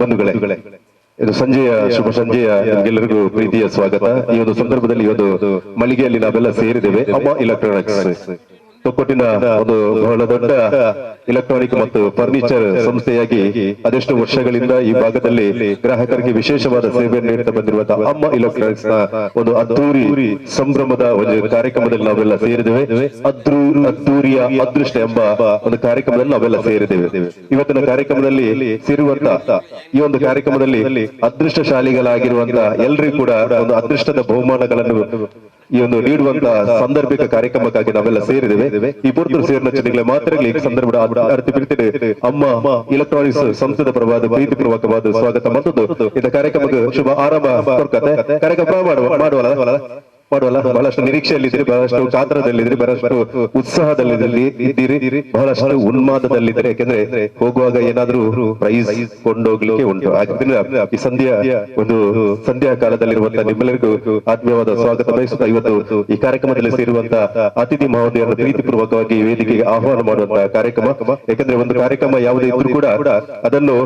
ಬಂಧುಗಳೇ, ಇದು ಸಂಜೆಯ ಶುಭ ಸಂಜೆಯ ನಿಮಗೆಲ್ಲರಿಗೂ ಪ್ರೀತಿಯ ಸ್ವಾಗತ. ಈ ಒಂದು ಸಂದರ್ಭದಲ್ಲಿ ಇವತ್ತು ಮಳಿಗೆಯಲ್ಲಿ ನಾವೆಲ್ಲ ಸೇರಿದ್ದೇವೆ. ಅಮ್ಮ ಎಲೆಕ್ಟ್ರಾನಿಕ್ಸ್ ತೊಕ್ಕೊಟ್ಟಿನ ಒಂದು ಬಹಳ ದೊಡ್ಡ ಇಲೆಕ್ಟ್ರಾನಿಕ್ ಮತ್ತು ಫರ್ನಿಚರ್ ಸಂಸ್ಥೆಯಾಗಿ ಅದೆಷ್ಟು ವರ್ಷಗಳಿಂದ ಈ ಭಾಗದಲ್ಲಿ ಗ್ರಾಹಕರಿಗೆ ವಿಶೇಷವಾದ ಸೇವೆಯನ್ನು ನೀಡುತ್ತಾ ಬಂದಿರುವಂತಹ ಅಮ್ಮ ಎಲೆಕ್ಟ್ರಾನಿಕ್ಸ್ ನ ಒಂದು ಅದ್ದೂರಿ ಸಂಭ್ರಮದ ಒಂದು ಕಾರ್ಯಕ್ರಮದಲ್ಲಿ ನಾವೆಲ್ಲ ಸೇರಿದ್ದೇವೆ. ಅದ್ದೂರಿಯ ಅದೃಷ್ಟ ಎಂಬ ಒಂದು ಕಾರ್ಯಕ್ರಮದಲ್ಲಿ ನಾವೆಲ್ಲ ಸೇರಿದ್ದೇವೆ. ಇವತ್ತಿನ ಕಾರ್ಯಕ್ರಮದಲ್ಲಿ ಸೇರುವಂತ ಈ ಒಂದು ಕಾರ್ಯಕ್ರಮದಲ್ಲಿ ಅದೃಷ್ಟಶಾಲಿಗಳಾಗಿರುವಂತಹ ಎಲ್ರಿಗೂ ಕೂಡ ಒಂದು ಅದೃಷ್ಟದ ಬಹುಮಾನಗಳನ್ನು ಈ ಒಂದು ನೀಡುವಂತ ಸಾಂದರ್ಭಿಕ ಕಾರ್ಯಕ್ರಮಕ್ಕಾಗಿ ನಾವೆಲ್ಲ ಸೇರಿದ್ದೇವೆ. ಈ ಪೂರ್ತಿ ಸೇರಿನ ಜನಗಳ ಮಾತ್ರ ಈ ಸಂದರ್ಭದ ಅರ್ಥ ಬಿಡ್ತೇನೆ. ಅಮ್ಮ ಎಲೆಕ್ಟ್ರಾನಿಕ್ಸ್ ಸಂಸ್ಥೆದ ಪರವಾದ ಪ್ರೀತಿ ಪೂರ್ವಕವಾದ ಸ್ವಾಗತ ಮತ್ತು ಇದ ಕಾರ್ಯಕ್ರಮಕ್ಕೆ ಶುಭ ಆರಂಭ ಕಾರ್ಯಕ್ರಮ ಮಾಡುವಲ್ಲ. ಬಹಳಷ್ಟು ನಿರೀಕ್ಷೆಯಲ್ಲಿದ್ದೀರಿ, ಬಹಳಷ್ಟು ಕಾತರದಲ್ಲಿದ್ದೀರಿ, ಬಹಳಷ್ಟು ಉತ್ಸಾಹದಲ್ಲಿದ್ದೀರಿ, ಬಹಳಷ್ಟು ಉನ್ಮಾದದಲ್ಲಿದ್ದೀರಿ. ಯಾಕೆಂದ್ರೆ ಹೋಗುವಾಗ ಏನಾದ್ರೂ ಪ್ರೈಸ್ ಕೊಂಡೋಗ್ಲಿಕ್ಕೆ ಉಂಟು. ಹಾಗಾದ್ರೆ ಈ ಸಂಧ್ಯಾ ಕಾಲದಲ್ಲಿರುವಂತಹ ನಿಮ್ಮೆಲ್ಲರಿಗೂ ಆತ್ಮೀಯವಾದ ಸ್ವಾಗತ ಬಯಸುತ್ತಾ ಇವತ್ತು ಈ ಕಾರ್ಯಕ್ರಮದಲ್ಲಿ ಸೇರುವಂತಹ ಅತಿಥಿ ಮಹೋದಯರನ್ನು ಪ್ರೀತಿ ಪೂರ್ವಕವಾಗಿ ವೇದಿಕೆಗೆ ಆಹ್ವಾನ ಮಾಡುವಂತಹ ಕಾರ್ಯಕ್ರಮ. ಯಾಕಂದ್ರೆ ಒಂದು ಕಾರ್ಯಕ್ರಮ ಯಾವುದೇ ಇದ್ರೂ ಕೂಡ ಅದನ್ನು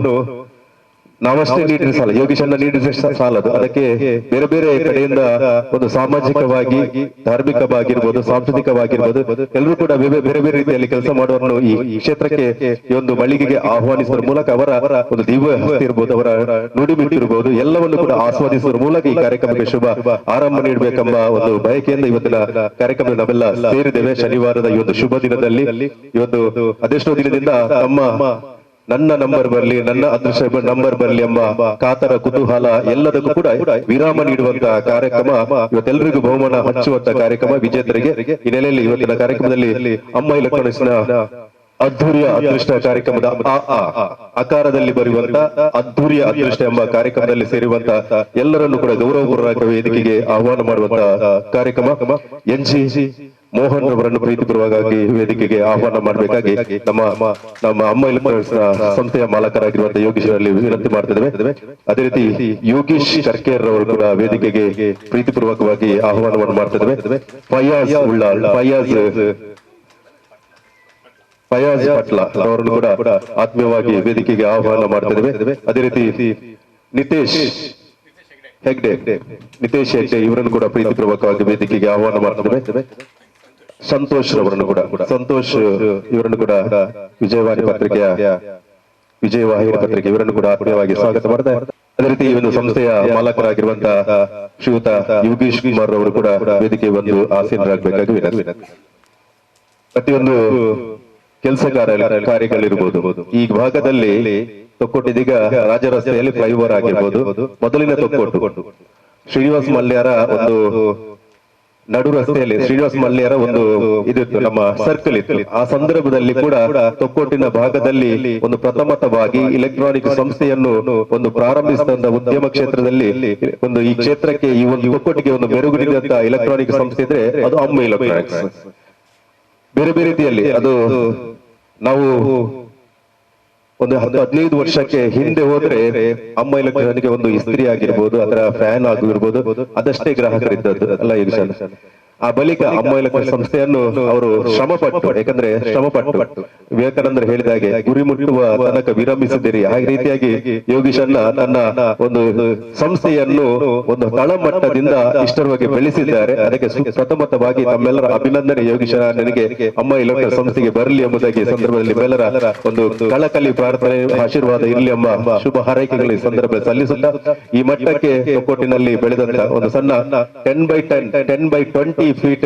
ನಾವಷ್ಟೇ ನೀಡಿದ್ರೆ ಸಾಲ, ಯೋಗೀಶನ್ನ ನೀಡಿದ್ರೆ ಸಾಲದು. ಅದಕ್ಕೆ ಬೇರೆ ಬೇರೆ ಕಡೆಯಿಂದ ಒಂದು ಸಾಮಾಜಿಕವಾಗಿ, ಧಾರ್ಮಿಕವಾಗಿರ್ಬೋದು, ಸಾಂಸ್ಕೃತಿಕವಾಗಿರ್ಬೋದು, ಎಲ್ಲರೂ ಕೂಡ ಬೇರೆ ಬೇರೆ ರೀತಿಯಲ್ಲಿ ಕೆಲಸ ಮಾಡುವವರನ್ನು ಈ ಕ್ಷೇತ್ರಕ್ಕೆ ಈ ಒಂದು ಮಳಿಗೆಗೆ ಆಹ್ವಾನಿಸುವ ಮೂಲಕ ಅವರ ಒಂದು ದಿವ್ಯ ಹಸ್ತಿ ಇರ್ಬೋದು, ಅವರ ನುಡಿಮಿಟ್ಟು ಇರ್ಬೋದು, ಎಲ್ಲವನ್ನು ಕೂಡ ಆಸ್ವಾದಿಸುವ ಮೂಲಕ ಈ ಕಾರ್ಯಕ್ರಮಕ್ಕೆ ಶುಭ ಆರಂಭ ನೀಡಬೇಕೆಂಬ ಒಂದು ಬಯಕೆಯಿಂದ ಇವತ್ತಿನ ಕಾರ್ಯಕ್ರಮ ನಾವೆಲ್ಲ ಸೇರಿದ್ದೇವೆ. ಶನಿವಾರದ ಈ ಒಂದು ಶುಭ ದಿನದಲ್ಲಿ ಇವತ್ತು ಅದೆಷ್ಟೋ ದಿನದಿಂದ ನನ್ನ ನಂಬರ್ ಬರಲಿ, ನನ್ನ ಅದೃಷ್ಟ ನಂಬರ್ ಬರಲಿ ಎಂಬ ಕಾತರ ಕುತೂಹಲ ಎಲ್ಲದಕ್ಕೂ ಕೂಡ ವಿರಾಮ ನೀಡುವಂತಹ ಕಾರ್ಯಕ್ರಮ, ಇವತ್ತೆಲ್ಲರಿಗೂ ಬಹುಮಾನ ಹಂಚುವಂತ ಕಾರ್ಯಕ್ರಮ ವಿಜೇತರಿಗೆ. ಈ ನೆಲೆಯಲ್ಲಿ ಇವತ್ತಿನ ಕಾರ್ಯಕ್ರಮದಲ್ಲಿ ಅಮ್ಮ ಎಲೆಕ್ಟ್ರಾನಿಕ್ಸ್ ನ ಅದ್ದೂರಿಯ ಅದೃಷ್ಟ ಕಾರ್ಯಕ್ರಮದ ಆಕಾರದಲ್ಲಿ ಬರುವಂತ ಅದ್ದೂರಿಯ ಅದೃಷ್ಟ ಎಂಬ ಕಾರ್ಯಕ್ರಮದಲ್ಲಿ ಸೇರುವಂತ ಎಲ್ಲರನ್ನು ಕೂಡ ಗೌರವಪೂರ್ವಕ ವೇದಿಕೆಗೆ ಆಹ್ವಾನ ಮಾಡುವಂತ ಕಾರ್ಯಕ್ರಮ. NG ಮೋಹನ್ ರವರನ್ನು ಪ್ರೀತಿಪೂರ್ವಕವಾಗಿ ವೇದಿಕೆಗೆ ಆಹ್ವಾನ ಮಾಡಬೇಕಾಗಿ ನಮ್ಮ ಅಮ್ಮ ಎಲೆಕ್ಟ್ರಾನಿಕ್ಸ್ ಸಂಸ್ಥೆಯ ಮಾಲಕರಾಗಿರುವಂತಹ ಯೋಗೀಶರಲ್ಲಿ ವಿನಂತಿ ಮಾಡ್ತಿದ್ದೇವೆ. ಅದೇ ರೀತಿ ಯೋಗೀಶ್ ಕರ್ಕೇರ್ ರವರು ಕೂಡ ವೇದಿಕೆಗೆ ಪ್ರೀತಿಪೂರ್ವಕವಾಗಿ ಆಹ್ವಾನವನ್ನು ಮಾಡ್ತಿದ್ದೇವೆ. ಫಯಾಜ್ ಉಳ್ಳಾಳ್, ಫಯಾಜ್ ಪಟ್ಲ ಅವರನ್ನು ಕೂಡ ಆತ್ಮೀಯವಾಗಿ ವೇದಿಕೆಗೆ ಆಹ್ವಾನ ಮಾಡ್ತಿದ್ದೇವೆ. ಅದೇ ರೀತಿ ನಿತೇಶ್ ಹೆಗ್ಡೆ ಇವರನ್ನು ಕೂಡ ಪ್ರೀತಿಪೂರ್ವಕವಾಗಿ ವೇದಿಕೆಗೆ ಆಹ್ವಾನ ಮಾಡ್ತಿದ್ದೇವೆ. ಸಂತೋಷ್ ರವರನ್ನು ಕೂಡ ಇವರನ್ನು ಕೂಡ ವಿಜಯವಾಹಿನಿ ಪತ್ರಿಕೆ ಇವರನ್ನು ಕೂಡ ಆತ್ಮೀಯವಾಗಿ ಸ್ವಾಗತ ಮಾಡ್ತಾರೆ. ಅದೇ ರೀತಿ ಈ ಒಂದು ಸಂಸ್ಥೆಯ ಮಾಲಕರಾಗಿರುವಂತಹ ಶ್ರೀಯುತ ಯೋಗೀಶ್ ಕುಮಾರ್ ಅವರು ಕೂಡ ವೇದಿಕೆ ಒಂದು ಆಸೀನರಾಗಬೇಕಾಗಿ ವಿನಂತಿ. ಪ್ರತಿಯೊಂದು ಕೆಲಸ ಕಾರ್ಯಗಳಿರ್ಬೋದು, ಈ ಭಾಗದಲ್ಲಿ ತೊಕ್ಕೊಟ್ಟಿದೀಗ ರಾಜ ರಸ್ತೆಯಲ್ಲಿ ಫ್ಲೈಓವರ್ ಆಗಿರ್ಬೋದು, ಮೊದಲಿನ ತೊಕ್ಕೊಟ್ಟು ಶ್ರೀನಿವಾಸ ಮಲ್ಯಾರ ಒಂದು ನಡು ರಸ್ತೆಯಲ್ಲಿ ಶ್ರೀನಿವಾಸ ಮಲ್ಯಾರ ಒಂದು ಇದಿತ್ತು, ನಮ್ಮ ಸರ್ಕಲ್ ಇತ್ತು. ಆ ಸಂದರ್ಭದಲ್ಲಿ ಕೂಡ ತೊಕ್ಕೊಟ್ಟಿನ ಭಾಗದಲ್ಲಿ ಒಂದು ಪ್ರಥಮತವಾಗಿ ಇಲೆಕ್ಟ್ರಾನಿಕ್ ಸಂಸ್ಥೆಯನ್ನು ಒಂದು ಪ್ರಾರಂಭಿಸಿದಂತ ಉದ್ಯಮ ಕ್ಷೇತ್ರದಲ್ಲಿ ಒಂದು ಈ ಕ್ಷೇತ್ರಕ್ಕೆ ಈ ಒಂದು ತೊಕ್ಕೊಟ್ಟಿಗೆ ಒಂದು ಮೆರುಗು ನೀಡಿದಂತ ಇಲೆಕ್ಟ್ರಾನಿಕ್ ಸಂಸ್ಥೆ ಇದ್ರೆ ಅದು ಅಮ್ಮ ಎಲೆಕ್ಟ್ರಾನಿಕ್ಸ್. ಬೇರೆ ಬೇರೆ ರೀತಿಯಲ್ಲಿ ಅದು ನಾವು ಒಂದು 15 ವರ್ಷಕ್ಕೆ ಹಿಂದೆ ಹೋದ್ರೆ ಅಮ್ಮ ಎಲೆಕ್ಟ್ರಾನಿಕ್ ಒಂದು ಇಸ್ತ್ರಿ ಆಗಿರ್ಬೋದು, ಅದರ ಫ್ಯಾನ್ ಆಗಿರ್ಬೋದು, ಅದಷ್ಟೇ ಗ್ರಾಹಕರಿದ್ದದ್ದು ಅಲ್ಲ ಈಗ. ಆ ಬಳಿಕ ಅಮ್ಮ ಎಲೆಕ್ಟ್ರಾನಿಕ್ ಸಂಸ್ಥೆಯನ್ನು ಅವರು ಶ್ರಮಪಟ್ಟು, ಯಾಕಂದ್ರೆ ಶ್ರಮಪಟ್ಟು ವಿವೇಕಾನಂದರು ಹೇಳಿದ ಹಾಗೆ ಗುರಿ ಮುಟ್ಟುವ ತನಕ ವಿರಮಿಸಿದ್ದೀರಿ. ಆ ರೀತಿಯಾಗಿ ಯೋಗೀಶನ್ನ ತನ್ನ ಒಂದು ಸಂಸ್ಥೆಯನ್ನು ಒಂದು ತಳಮಟ್ಟದಿಂದ ಇಷ್ಟರವರೆಗೆ ಬೆಳೆಸಿದ್ದಾರೆ. ಅದಕ್ಕೆ ಪ್ರಥಮತವಾಗಿ ತಮ್ಮೆಲ್ಲರ ಅಭಿನಂದನೆ. ಯೋಗೀಶ ನನಗೆ ಅಮ್ಮ ಎಲೆಕ್ಟ್ರಾನಿಕ್ ಸಂಸ್ಥೆಗೆ ಬರಲಿ ಎಂಬುದಾಗಿ ಸಂದರ್ಭದಲ್ಲಿ ನಿಮ್ಮೆಲ್ಲರ ಒಂದು ಕಳಕಳಿ ಪ್ರಾರ್ಥನೆ, ಆಶೀರ್ವಾದ ಇರಲಿ ಎಂಬ ಶುಭ ಹಾರೈಕೆಗಳು ಈ ಸಂದರ್ಭದಲ್ಲಿ ಸಲ್ಲಿಸುತ್ತಾ ಈ ಮಟ್ಟಕ್ಕೆ ತೊಕ್ಕೊಟ್ಟಿನಲ್ಲಿ ಬೆಳೆದಂತ ಒಂದು ಸಣ್ಣ 10x20 ಫೀಟ್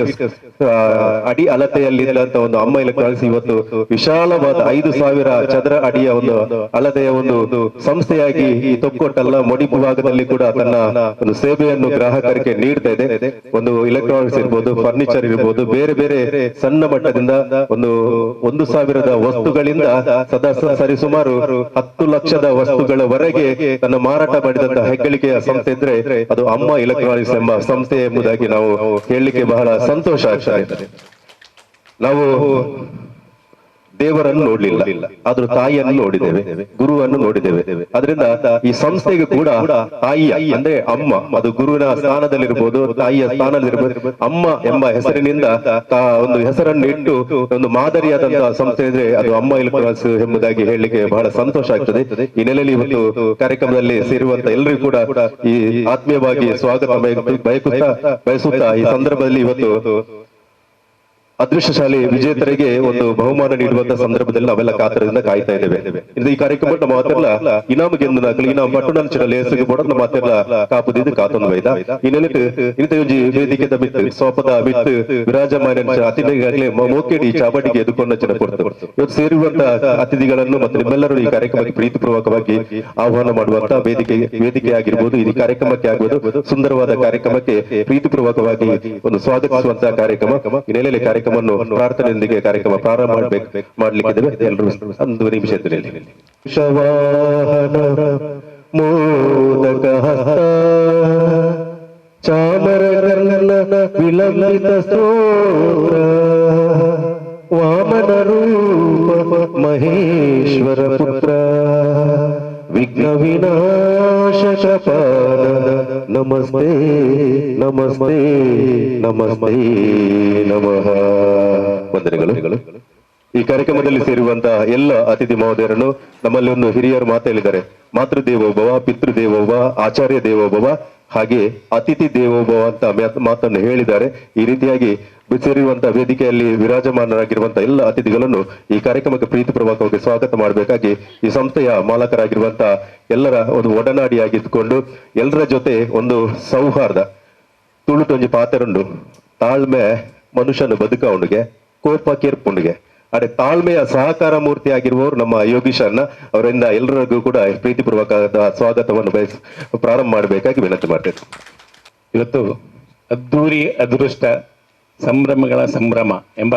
ಅಡಿ ಅಳತೆಯಲ್ಲಿದ್ದಂತ ಒಂದು ಅಮ್ಮ ಎಲೆಕ್ಟ್ರಾನಿಕ್ಸ್ ಇವತ್ತು ವಿಶಾಲವಾದ 5,000 ಚದರ ಅಡಿಯ ಒಂದು ಅಳತೆಯ ಒಂದು ಸಂಸ್ಥೆಯಾಗಿ ಈ ತೊಕ್ಕೊಟ್ಟಲ್ಲ ಮೊಡಿ ಭಾಗದಲ್ಲಿ ಕೂಡ ತನ್ನ ಒಂದು ಸೇವೆಯನ್ನು ಗ್ರಾಹಕರಿಗೆ ನೀಡ್ತಾ ಇದೆ. ಒಂದು ಎಲೆಕ್ಟ್ರಾನಿಕ್ಸ್ ಇರ್ಬೋದು, ಫರ್ನಿಚರ್ ಇರ್ಬೋದು, ಬೇರೆ ಬೇರೆ ಸಣ್ಣ ಮಟ್ಟದಿಂದ ಒಂದು 1,000 ವಸ್ತುಗಳಿಂದ ಸರಿಸುಮಾರು 10 ಲಕ್ಷದ ವಸ್ತುಗಳವರೆಗೆ ತನ್ನ ಮಾರಾಟ ಮಾಡಿದಂತಹ ಹೆಗ್ಗಳಿಕೆಯ ಸಂಸ್ಥೆ ಇದ್ರೆ ಅದು ಅಮ್ಮ ಎಲೆಕ್ಟ್ರಾನಿಕ್ಸ್ ಎಂಬ ಸಂಸ್ಥೆ ಎಂಬುದಾಗಿ ನಾವು ಹೇಳಲಿಕ್ಕೆ ಬಹಳ ಸಂತೋಷ ಆಗ್ತಾ ಇದೆ. ನಾವು ದೇವರನ್ನು ನೋಡ್ಲಿಲ್ಲ, ಆದ್ರೂ ತಾಯಿಯನ್ನು ನೋಡಿದ್ದೇವೆ, ಗುರುವನ್ನು ನೋಡಿದ್ದೇವೆ. ಅದರಿಂದ ಈ ಸಂಸ್ಥೆಗೆ ಕೂಡ ತಾಯಿಯ ಅಂದ್ರೆ ಅಮ್ಮ, ಅದು ಗುರುವಿನ ಸ್ಥಾನದಲ್ಲಿರ್ಬೋದು, ತಾಯಿಯ ಸ್ಥಾನದಲ್ಲಿರ್ಬೋದು, ಅಮ್ಮ ಎಂಬ ಹೆಸರಿನಿಂದ ಒಂದು ಹೆಸರನ್ನು ಇಟ್ಟು ಒಂದು ಮಾದರಿಯಾದಂತಹ ಸಂಸ್ಥೆ ಇದ್ರೆ ಅದು ಅಮ್ಮ ಎಲೆಕ್ಟ್ರಾನಿಕ್ಸ್ ಎಂಬುದಾಗಿ ಹೇಳಲಿಕ್ಕೆ ಬಹಳ ಸಂತೋಷ ಆಗ್ತದೆ. ಈ ನೆಲೆಯಲ್ಲಿ ಇವತ್ತು ಕಾರ್ಯಕ್ರಮದಲ್ಲಿ ಸೇರುವಂತ ಎಲ್ಲರಿಗೂ ಕೂಡ ಈ ಆತ್ಮೀಯವಾಗಿ ಸ್ವಾಗತ ಬಯಸುತ್ತಾ ಈ ಸಂದರ್ಭದಲ್ಲಿ ಇವತ್ತು ಅದೃಷ್ಟಶಾಲಿ ವಿಜೇತರಿಗೆ ಒಂದು ಬಹುಮಾನ ನೀಡುವಂತ ಸಂದರ್ಭದಲ್ಲಿ ನಾವೆಲ್ಲ ಕಾತರದಿಂದ ಕಾಯ್ತಾ ಇದ್ದೇವೆ. ಇದು ಈ ಕಾರ್ಯಕ್ರಮ ನಮ್ಮ ಮಾತೆಲ್ಲ ಇನಾಮಗೆಂದು ನಕಲಿ ಇನಾಮ ಪಟ್ಟಣಂಚಿನ ಲೇಸಿಗೆ ಕೂಡ ನಮ್ಮ ಮಾತೆಲ್ಲ ಕಾಪುದಿದ್ದು ಕಾತೊಂದು ವೈದ ಈ ನೆಲೆಟ್ಟು ಇಂತ ಒಂಜಿ ವೇದಿಕೆ ಮಿತ್ತು ಸೋಪದ ಮಿತ್ತು ವಿರಾಜಮಾನ ಅತಿಥಿಗಾಗಲೇ ಮೋಕೆಡಿ ಚಾಬಟಿಗೆ ಎದುಕೊಂಡ ಜನ ಕೊಡ್ತು. ಇವತ್ತು ಸೇರಿರುವಂತ ಅತಿಥಿಗಳನ್ನು ಮತ್ತು ನಿಮ್ಮೆಲ್ಲರೂ ಈ ಕಾರ್ಯಕ್ರಮಕ್ಕೆ ಪ್ರೀತಿಪೂರ್ವಕವಾಗಿ ಆಹ್ವಾನ ಮಾಡುವಂತ ವೇದಿಕೆ ಆಗಿರ್ಬೋದು, ಈ ಕಾರ್ಯಕ್ರಮಕ್ಕೆ ಆಗ್ಬೋದು ಸುಂದರವಾದ ಕಾರ್ಯಕ್ರಮಕ್ಕೆ ಪ್ರೀತಿಪೂರ್ವಕವಾಗಿ ಒಂದು ಸ್ವಾಗತಿಸುವಂತಹ ಕಾರ್ಯಕ್ರಮ. ಈ ನೆಲೆಯಲ್ಲಿ ಕಾರ್ಯಕ್ರಮವನ್ನು ಪ್ರಾರ್ಥನೆಯೊಂದಿಗೆ ಕಾರ್ಯಕ್ರಮ ಪ್ರಾರಂಭ ಮಾಡ್ಲಿಕ್ಕಿದ್ದೇವೆ. ಎಲ್ಲರೂ ಒಂದು ನಿಮಿಷದಲ್ಲಿ ಮೋದಕ ಹಸ್ತ ಚಾಮರ ವಿಲಂಬಿತ ಸ್ತೋತ್ರ ವಾಮನ ರೂಪ ಮಹೇಶ್ವರ ಪುತ್ರ ವಿಘ್ನ ವಿನಾಶಕ ಪಾದ ನಮಸ್ತೆ ನಮಸ್ತೆ ನಮಸ್ತೆ ನಮಃ. ವಂದನೆಗಳು. ಈ ಕಾರ್ಯಕ್ರಮದಲ್ಲಿ ಸೇರುವಂತಹ ಎಲ್ಲ ಅತಿಥಿ ಮಹೋದಯರನ್ನು ನಮ್ಮಲ್ಲಿ ಒಂದು ಹಿರಿಯರು ಮಾತಾಡಿದ್ದಾರೆ. ಮಾತೃದೇವೋಭವ, ಪಿತೃದೇವೋಭವ, ಆಚಾರ್ಯ ದೇವೋಭವ, ಹಾಗೆ ಅತಿಥಿ ದೇವೋಭವ ಅಂತ ಮಾತನ್ನು ಹೇಳಿದ್ದಾರೆ. ಈ ರೀತಿಯಾಗಿ ಸೇರಿರುವಂತಹ ವೇದಿಕೆಯಲ್ಲಿ ವಿರಾಜಮಾನರಾಗಿರುವಂತಹ ಎಲ್ಲ ಅತಿಥಿಗಳನ್ನು ಈ ಕಾರ್ಯಕ್ರಮಕ್ಕೆ ಪ್ರೀತಿಪೂರ್ವಕವಾಗಿ ಸ್ವಾಗತ ಮಾಡಬೇಕಾಗಿ ಈ ಸಂಸ್ಥೆಯ ಮಾಲಕರಾಗಿರುವಂತಹ ಎಲ್ಲರ ಒಂದು ಒಡನಾಡಿಯಾಗಿದ್ದುಕೊಂಡು ಎಲ್ಲರ ಜೊತೆ ಒಂದು ಸೌಹಾರ್ದ ತುಳುಟೊಂಜಿ ಪಾತೆರುಂಡು ತಾಳ್ಮೆ ಮನುಷ್ಯನ ಬದುಕವನಿಗೆ ಕೋಪ ಕೇರ್ಪುಂಡಿಗೆ ಅದೇ ತಾಳ್ಮೆಯ ಸಹಕಾರ ಮೂರ್ತಿ ಆಗಿರುವವರು ನಮ್ಮ ಯೋಗೀಶ್ ಅಣ್ಣ ಅವರಿಂದ ಎಲ್ಲರಿಗೂ ಕೂಡ ಪ್ರೀತಿಪೂರ್ವಕವಾದ ಸ್ವಾಗತವನ್ನು ಪ್ರಾರಂಭ ಮಾಡಬೇಕಾಗಿ ವಿನಂತಿ ಮಾಡ್ತೇನೆ. ಇವತ್ತು ಅದ್ದೂರಿ ಅದೃಷ್ಟ ಸಂಭ್ರಮಗಳ ಸಂಭ್ರಮ ಎಂಬ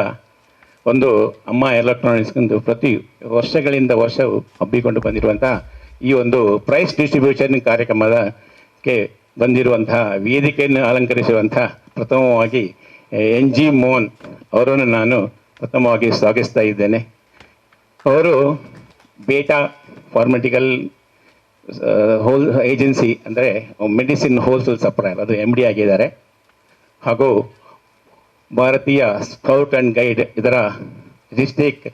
ಒಂದು ಅಮ್ಮ ಎಲೆಕ್ಟ್ರಾನಿಕ್ಸ್ ಒಂದು ಪ್ರತಿ ವರ್ಷಗಳಿಂದ ವರ್ಷವು ಹಬ್ಬಿಕೊಂಡು ಬಂದಿರುವಂತಹ ಈ ಒಂದು ಪ್ರೈಸ್ ಡಿಸ್ಟ್ರಿಬ್ಯೂಷನ್ ಕಾರ್ಯಕ್ರಮಕ್ಕೆ ಬಂದಿರುವಂತಹ ವೇದಿಕೆಯನ್ನು ಅಲಂಕರಿಸುವಂತಹ ಪ್ರಥಮವಾಗಿ NG ಮೋಹನ್ ಅವರನ್ನು ನಾನು ಪ್ರಥಮವಾಗಿ ಸ್ವಾಗತಿಸ್ತಾ ಇದ್ದೇನೆ. ಅವರು ಬೇಟಾ ಫಾರ್ಮಟಿಕಲ್ ಹೋಲ್ ಏಜೆನ್ಸಿ ಅಂದರೆ ಮೆಡಿಸಿನ್ ಹೋಲ್ಸೇಲ್ ಸಪ್ಲೈಯರ್, ಅದು MD ಆಗಿದ್ದಾರೆ. ಹಾಗೂ ಭಾರತೀಯ ಸ್ಕೌಟ್ ಆ್ಯಂಡ್ ಗೈಡ್ ಇದರ ಡಿಸ್ಟ್ರಿಕ್ಟ್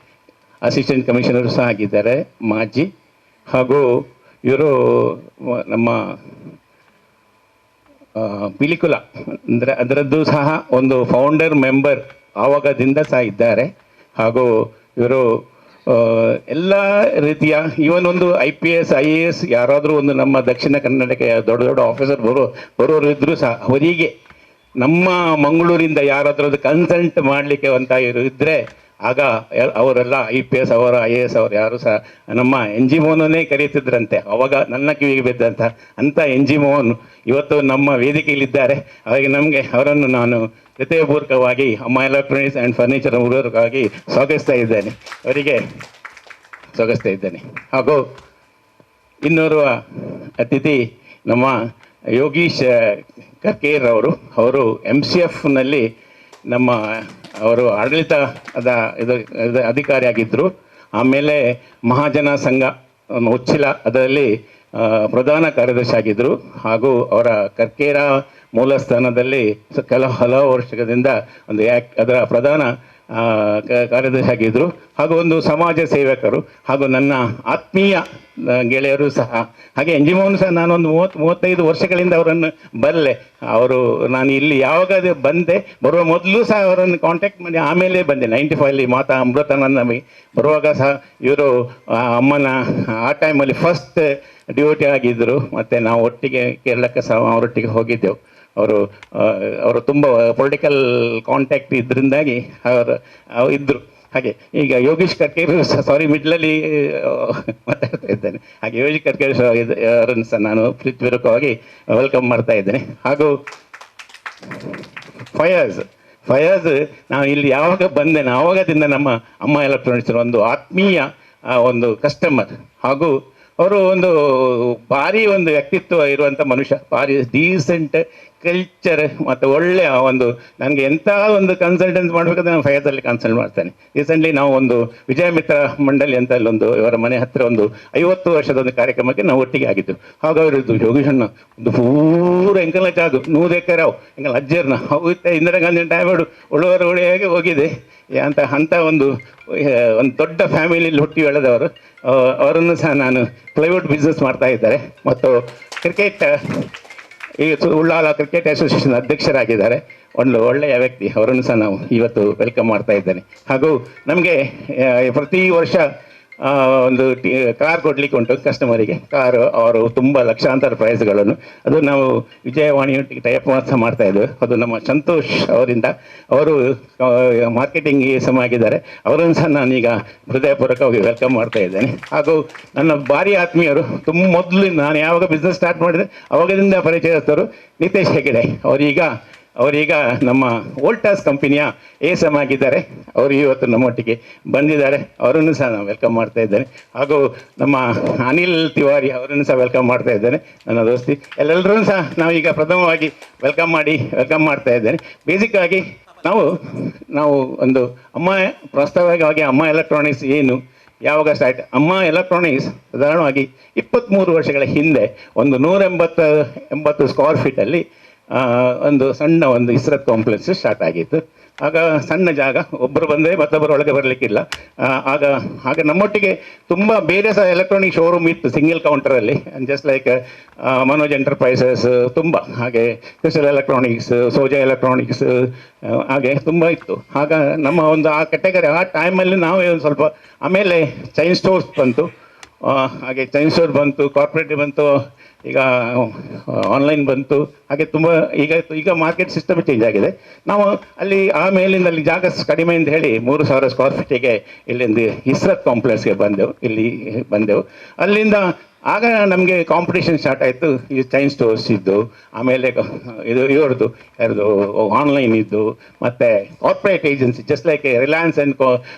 ಅಸಿಸ್ಟೆಂಟ್ ಕಮಿಷನರ್ ಸಹ ಆಗಿದ್ದಾರೆ ಮಾಜಿ. ಹಾಗೂ ಇವರು ನಮ್ಮ ಪಿಲಿಕುಲ ಅಂದರೆ ಅದರದ್ದು ಸಹ ಒಂದು ಫೌಂಡರ್ ಮೆಂಬರ್ ಆವಾಗದಿಂದ ಸಹ ಇದ್ದಾರೆ. ಹಾಗೂ ಇವರು ಎಲ್ಲ ರೀತಿಯ ಈವನ್ ಒಂದು IPS IAS ಯಾರಾದರೂ ಒಂದು ನಮ್ಮ ದಕ್ಷಿಣ ಕನ್ನಡಕ್ಕೆ ದೊಡ್ಡ ದೊಡ್ಡ ಆಫೀಸರ್ ಬರೋರು ಇದ್ದರೂ ಸಹ ಅವರಿಗೆ ನಮ್ಮ ಮಂಗಳೂರಿಂದ ಯಾರಾದರೂ ಅದು ಕನ್ಸಲ್ಟ್ ಮಾಡಲಿಕ್ಕೆ ಅಂತ ಇದ್ದರೆ ಆಗ ಅವರೆಲ್ಲ IPS ಅವರ IAS ಅವರು ಯಾರು ಸಹ ನಮ್ಮ NG ಮೋಹನನ್ನೇ ಕರೀತಿದ್ರಂತೆ. ಅವಾಗ ನನ್ನ ಕಿವಿಗೆ ಬಿದ್ದಂಥ ಅಂಥ NG ಮೋಹನ್ ಇವತ್ತು ನಮ್ಮ ವೇದಿಕೆಯಲ್ಲಿದ್ದಾರೆ. ಹಾಗಾಗಿ ನಮಗೆ ಅವರನ್ನು ನಾನು ಹೃದಯಪೂರ್ವಕವಾಗಿ ಅಮ್ಮ ಎಲೆಕ್ಟ್ರಾನಿಕ್ಸ್ ಆ್ಯಂಡ್ ಫರ್ನಿಚರ್ ಮೂಲಕವಾಗಿ ಸ್ವಾಗತಿಸ್ತಾ ಇದ್ದೇನೆ. ಹಾಗೂ ಇನ್ನೋರ್ವ ಅತಿಥಿ ನಮ್ಮ ಯೋಗೀಶ್ ಕರ್ಕೇರ್ ಅವರು MCFನಲ್ಲಿ ಅವರು ಆಡಳಿತದ ಅಧಿಕಾರಿಯಾಗಿದ್ದರು. ಆಮೇಲೆ ಮಹಾಜನ ಸಂಘ ಉಚ್ಚಿಲ ಅದರಲ್ಲಿ ಪ್ರಧಾನ ಕಾರ್ಯದರ್ಶಿ ಆಗಿದ್ದರು. ಹಾಗೂ ಅವರ ಕರ್ಕೇರ ಮೂಲಸ್ಥಾನದಲ್ಲಿ ಹಲವು ವರ್ಷದಿಂದ ಒಂದು ಅದರ ಪ್ರಧಾನ ಕಾರ್ಯದರ್ಶಿ ಆಗಿದ್ದರು. ಹಾಗೂ ಒಂದು ಸಮಾಜ ಸೇವಕರು ಹಾಗೂ ನನ್ನ ಆತ್ಮೀಯ ಗೆಳೆಯರು ಸಹ. ಹಾಗೆ NG ಮೋಹನ್ ಸಹ ನಾನೊಂದು 35 ವರ್ಷಗಳಿಂದ ಅವರನ್ನು ಬಲ್ಲೆ. ನಾನು ಇಲ್ಲಿ ಯಾವಾಗ ಬರುವ ಮೊದಲು ಸಹ ಅವರನ್ನು ಕಾಂಟ್ಯಾಕ್ಟ್ ಮಾಡಿ ಆಮೇಲೆ ಬಂದೆ. 95 ಮಾತಾ ಅಮೃತಾನಂದಮಿ ಬರುವಾಗ ಸಹ ಇವರು ಅಮ್ಮನ ಆ ಟೈಮಲ್ಲಿ ಫಸ್ಟ್ ಡ್ಯೂಟಿ ಆಗಿದ್ದರು. ಮತ್ತು ನಾವು ಒಟ್ಟಿಗೆ ಕೇರಳಕ್ಕೆ ಸಹ ಅವರೊಟ್ಟಿಗೆ ಹೋಗಿದ್ದೆವು. ಅವರು ತುಂಬ ಪೊಲಿಟಿಕಲ್ ಕಾಂಟ್ಯಾಕ್ಟ್ ಇದರಿಂದಾಗಿ ಅವರು ಇದ್ದರು. ಹಾಗೆ ಈಗ ಯೋಗೀಶ್ ಕರ್ಕೇರ್ ಮಿಡ್ಲಲ್ಲಿ ಮಾತಾಡ್ತಾ ಇದ್ದೇನೆ. ಹಾಗೆ ಯೋಗೀಶ್ ಕರ್ಕೇರ್ ಅವರನ್ನು ಸಹ ನಾನು ಪ್ರೀತಿಪೂರ್ವಕವಾಗಿ ವೆಲ್ಕಮ್ ಮಾಡ್ತಾ ಇದ್ದೇನೆ. ಹಾಗೂ ಫಯಾಜ್ ನಾನು ಇಲ್ಲಿ ಯಾವಾಗ ಬಂದೇನೆ ಆವಾಗದಿಂದ ನಮ್ಮ ಅಮ್ಮ ಎಲೆಕ್ಟ್ರಾನಿಕ್ಸ್ ಒಂದು ಆತ್ಮೀಯ ಒಂದು ಕಸ್ಟಮರ್. ಹಾಗೂ ಅವರು ಒಂದು ಭಾರಿ ಒಂದು ವ್ಯಕ್ತಿತ್ವ ಇರುವಂಥ ಮನುಷ್ಯ, ಭಾರಿ ಡೀಸೆಂಟ್ ಕಲ್ಚರ್ ಮತ್ತು ಒಳ್ಳೆಯ ಒಂದು, ನನಗೆ ಎಂಥ ಒಂದು ಕನ್ಸಲ್ಟೆನ್ಸ್ ಮಾಡಬೇಕಾದ್ರೆ ನಾನು ಫೈಜಲ್ಲಿ ಕನ್ಸಲ್ಟ್ ಮಾಡ್ತೇನೆ. ರೀಸೆಂಟ್ಲಿ ನಾವು ಒಂದು ವಿಜಯ ಮಿತ್ರ ಮಂಡಳಿ ಅಂತ ಅಲ್ಲೊಂದು ಇವರ ಮನೆ ಹತ್ತಿರ ಒಂದು 50 ವರ್ಷದ ಒಂದು ಕಾರ್ಯಕ್ರಮಕ್ಕೆ ನಾವು ಒಟ್ಟಿಗೆ ಆಗಿದ್ದು. ಆಗ ಅವರಿದ್ದು ಯೋಗೀಶಣ್ಣ ಒಂದು ಪೂರ ಎಂಕಲ ಜಾಗು 100 ಎಕರೆ ಅವು ಎಂಕಲ್ ಅಜ್ಜರ್ನ ಹೋಗುತ್ತೆ ಇಂದಿರಾ ಗಾಂಧಿ ಟೈಮ್ ಉಳುವರ ಉಳಿಯಾಗಿ ಹೋಗಿದೆ ಅಂತ ಒಂದು ದೊಡ್ಡ ಫ್ಯಾಮಿಲಿಯಲ್ಲಿ ಹುಟ್ಟಿ ಬೆಳೆದವರು. ಅವರನ್ನು ಸಹ ನಾನು ಪ್ಲೈವುಡ್ ಬಿಸ್ನೆಸ್ ಮಾಡ್ತಾ ಇದ್ದಾರೆ ಮತ್ತು ಕ್ರಿಕೆಟ್ ಈ ಉಳ್ಳಾಲ ಕ್ರಿಕೆಟ್ ಅಸೋಸಿಯೇಷನ್ ಅಧ್ಯಕ್ಷರಾಗಿದ್ದಾರೆ. ಒಂದು ಒಳ್ಳೆಯ ವ್ಯಕ್ತಿ, ಅವರನ್ನು ಸಹ ನಾವು ಇವತ್ತು ವೆಲ್ಕಮ್ ಮಾಡ್ತಾ ಇದ್ದೇನೆ. ಹಾಗೂ ನಮಗೆ ಪ್ರತಿ ವರ್ಷ ಒಂದು ಕಾರ್ ಕೊಡಲಿಕ್ಕೆ ಉಂಟು ಕಸ್ಟಮರಿಗೆ. ಕಾರು ಅವರು ತುಂಬ ಲಕ್ಷಾಂತರ ಪ್ರೈಸ್ಗಳನ್ನು, ಅದು ನಾವು ವಿಜಯವಾಣಿಯೊಟ್ಟಿಗೆ ಟೈಪ್ ಸಹ ಮಾಡ್ತಾ ಇದ್ದೇವೆ. ಅದು ನಮ್ಮ ಸಂತೋಷ್ ಅವರಿಂದ, ಅವರು ಮಾರ್ಕೆಟಿಂಗ್ ಸಮ ಆಗಿದ್ದಾರೆ. ಅವರನ್ನು ಸಹ ನಾನೀಗ ಹೃದಯಪೂರ್ವಕವಾಗಿ ವೆಲ್ಕಮ್ ಮಾಡ್ತಾ ಇದ್ದೇನೆ. ಹಾಗೂ ನನ್ನ ಭಾರಿ ಆತ್ಮೀಯರು, ಮೊದಲು ನಾನು ಯಾವಾಗ ಬಿಸ್ನೆಸ್ ಸ್ಟಾರ್ಟ್ ಮಾಡಿದೆ ಅವಾಗದಿಂದ ಪರಿಚಯಸ್ಥರು ನಿತೇಶ್ ಹೆಗಡೆ, ಅವರೀಗ ನಮ್ಮ ವೋಲ್ಟಾಸ್ ಕಂಪನಿಯ ಎಸಮ್ ಆಗಿದ್ದಾರೆ. ಅವರು ಇವತ್ತು ನಮ್ಮೊಟ್ಟಿಗೆ ಬಂದಿದ್ದಾರೆ, ಅವರನ್ನು ಸಹ ನಾನು ವೆಲ್ಕಮ್ ಮಾಡ್ತಾ ಇದ್ದೇನೆ. ಹಾಗೂ ನಮ್ಮ ಅನಿಲ್ ತಿವಾರಿ ಅವರನ್ನು ಸಹ ವೆಲ್ಕಮ್ ಮಾಡ್ತಾ ಇದ್ದೇನೆ, ನನ್ನ ದೋಸ್ತಿ. ಎಲ್ಲರೂ ಸಹ ನಾವೀಗ ಪ್ರಥಮವಾಗಿ ವೆಲ್ಕಮ್ ಮಾಡ್ತಾ ಇದ್ದೇನೆ. ಬೇಸಿಕ್ ಆಗಿ ನಾವು ಒಂದು ಪ್ರಸ್ತಾವವಾಗಿ ಅಮ್ಮ ಎಲೆಕ್ಟ್ರಾನಿಕ್ಸ್ ಏನು, ಯಾವಾಗ ಸ್ಟಾರ್ಟ್, ಅಮ್ಮ ಎಲೆಕ್ಟ್ರಾನಿಕ್ಸ್ ಸಾಧಾರಣವಾಗಿ 23 ವರ್ಷಗಳ ಹಿಂದೆ ಒಂದು 180 ಸ್ಕ್ವೇರ್ ಫೀಟಲ್ಲಿ ಒಂದು ಸಣ್ಣ ಒಂದು ಇಸ್ರತ್ ಕಾಂಪ್ಲೆಕ್ಸ್ ಸ್ಟಾರ್ಟ್ ಆಗಿತ್ತು. ಆಗ ಸಣ್ಣ ಜಾಗ, ಒಬ್ಬರು ಬಂದರೆ ಮತ್ತೊಬ್ಬರು ಒಳಗೆ ಬರಲಿಕ್ಕಿಲ್ಲ. ಆಗ ನಮ್ಮೊಟ್ಟಿಗೆ ತುಂಬ ಬೇರೆ ಸಹ ಎಲೆಕ್ಟ್ರಾನಿಕ್ ಶೋರೂಮ್ ಇತ್ತು ಸಿಂಗಲ್ ಕೌಂಟರಲ್ಲಿ, ಜಸ್ಟ್ ಲೈಕ್ ಮನೋಜ್ ಎಂಟರ್ಪ್ರೈಸಸ್, ತುಂಬ ಹಾಗೆ ಕ್ರಿಸ್ಟಲ್ ಎಲೆಕ್ಟ್ರಾನಿಕ್ಸ್, ಸೋಜಾ ಎಲೆಕ್ಟ್ರಾನಿಕ್ಸ್, ಹಾಗೆ ತುಂಬ ಇತ್ತು. ಆಗ ನಮ್ಮ ಒಂದು ಆ ಕೆಟಗರಿ ಆ ಟೈಮಲ್ಲಿ ನಾವು ಒಂದು ಸ್ವಲ್ಪ, ಆಮೇಲೆ ಚೈನ್ ಸ್ಟೋರ್ಸ್ ಬಂತು, ಹಾಗೆ ಚೈನ್ ಸ್ಟೋರ್ ಬಂತು, ಕಾರ್ಪೊರೇಟಿವ್ ಬಂತು, ಈಗ ಆನ್ಲೈನ್ ಬಂತು. ಹಾಗೆ ತುಂಬ ಈಗ ಮಾರ್ಕೆಟ್ ಸಿಸ್ಟಮ್ ಚೇಂಜ್ ಆಗಿದೆ. ನಾವು ಅಲ್ಲಿ ಆಮೇಲಿಂದ ಅಲ್ಲಿ ಜಾಗ ಕಡಿಮೆ ಅಂತ ಹೇಳಿ 3000 ಸ್ಕ್ವೇರ್ ಫೀಟಿಗೆ ಇಲ್ಲಿಂದ ಇಸ್ರತ್ ಕಾಂಪ್ಲೆಕ್ಸ್ಗೆ ಬಂದೆವು. ಅಲ್ಲಿಂದ ಆಗ ನಮಗೆ ಕಾಂಪಿಟೇಷನ್ ಸ್ಟಾರ್ಟ್ ಆಯಿತು. ಈ ಚೈನ್ ಸ್ಟೋರ್ಸ್ ಇದ್ದು, ಆಮೇಲೆ ಯಾರ್ದು ಆನ್ಲೈನ್ ಇದ್ದು, ಮತ್ತು corporate agency just like Reliance and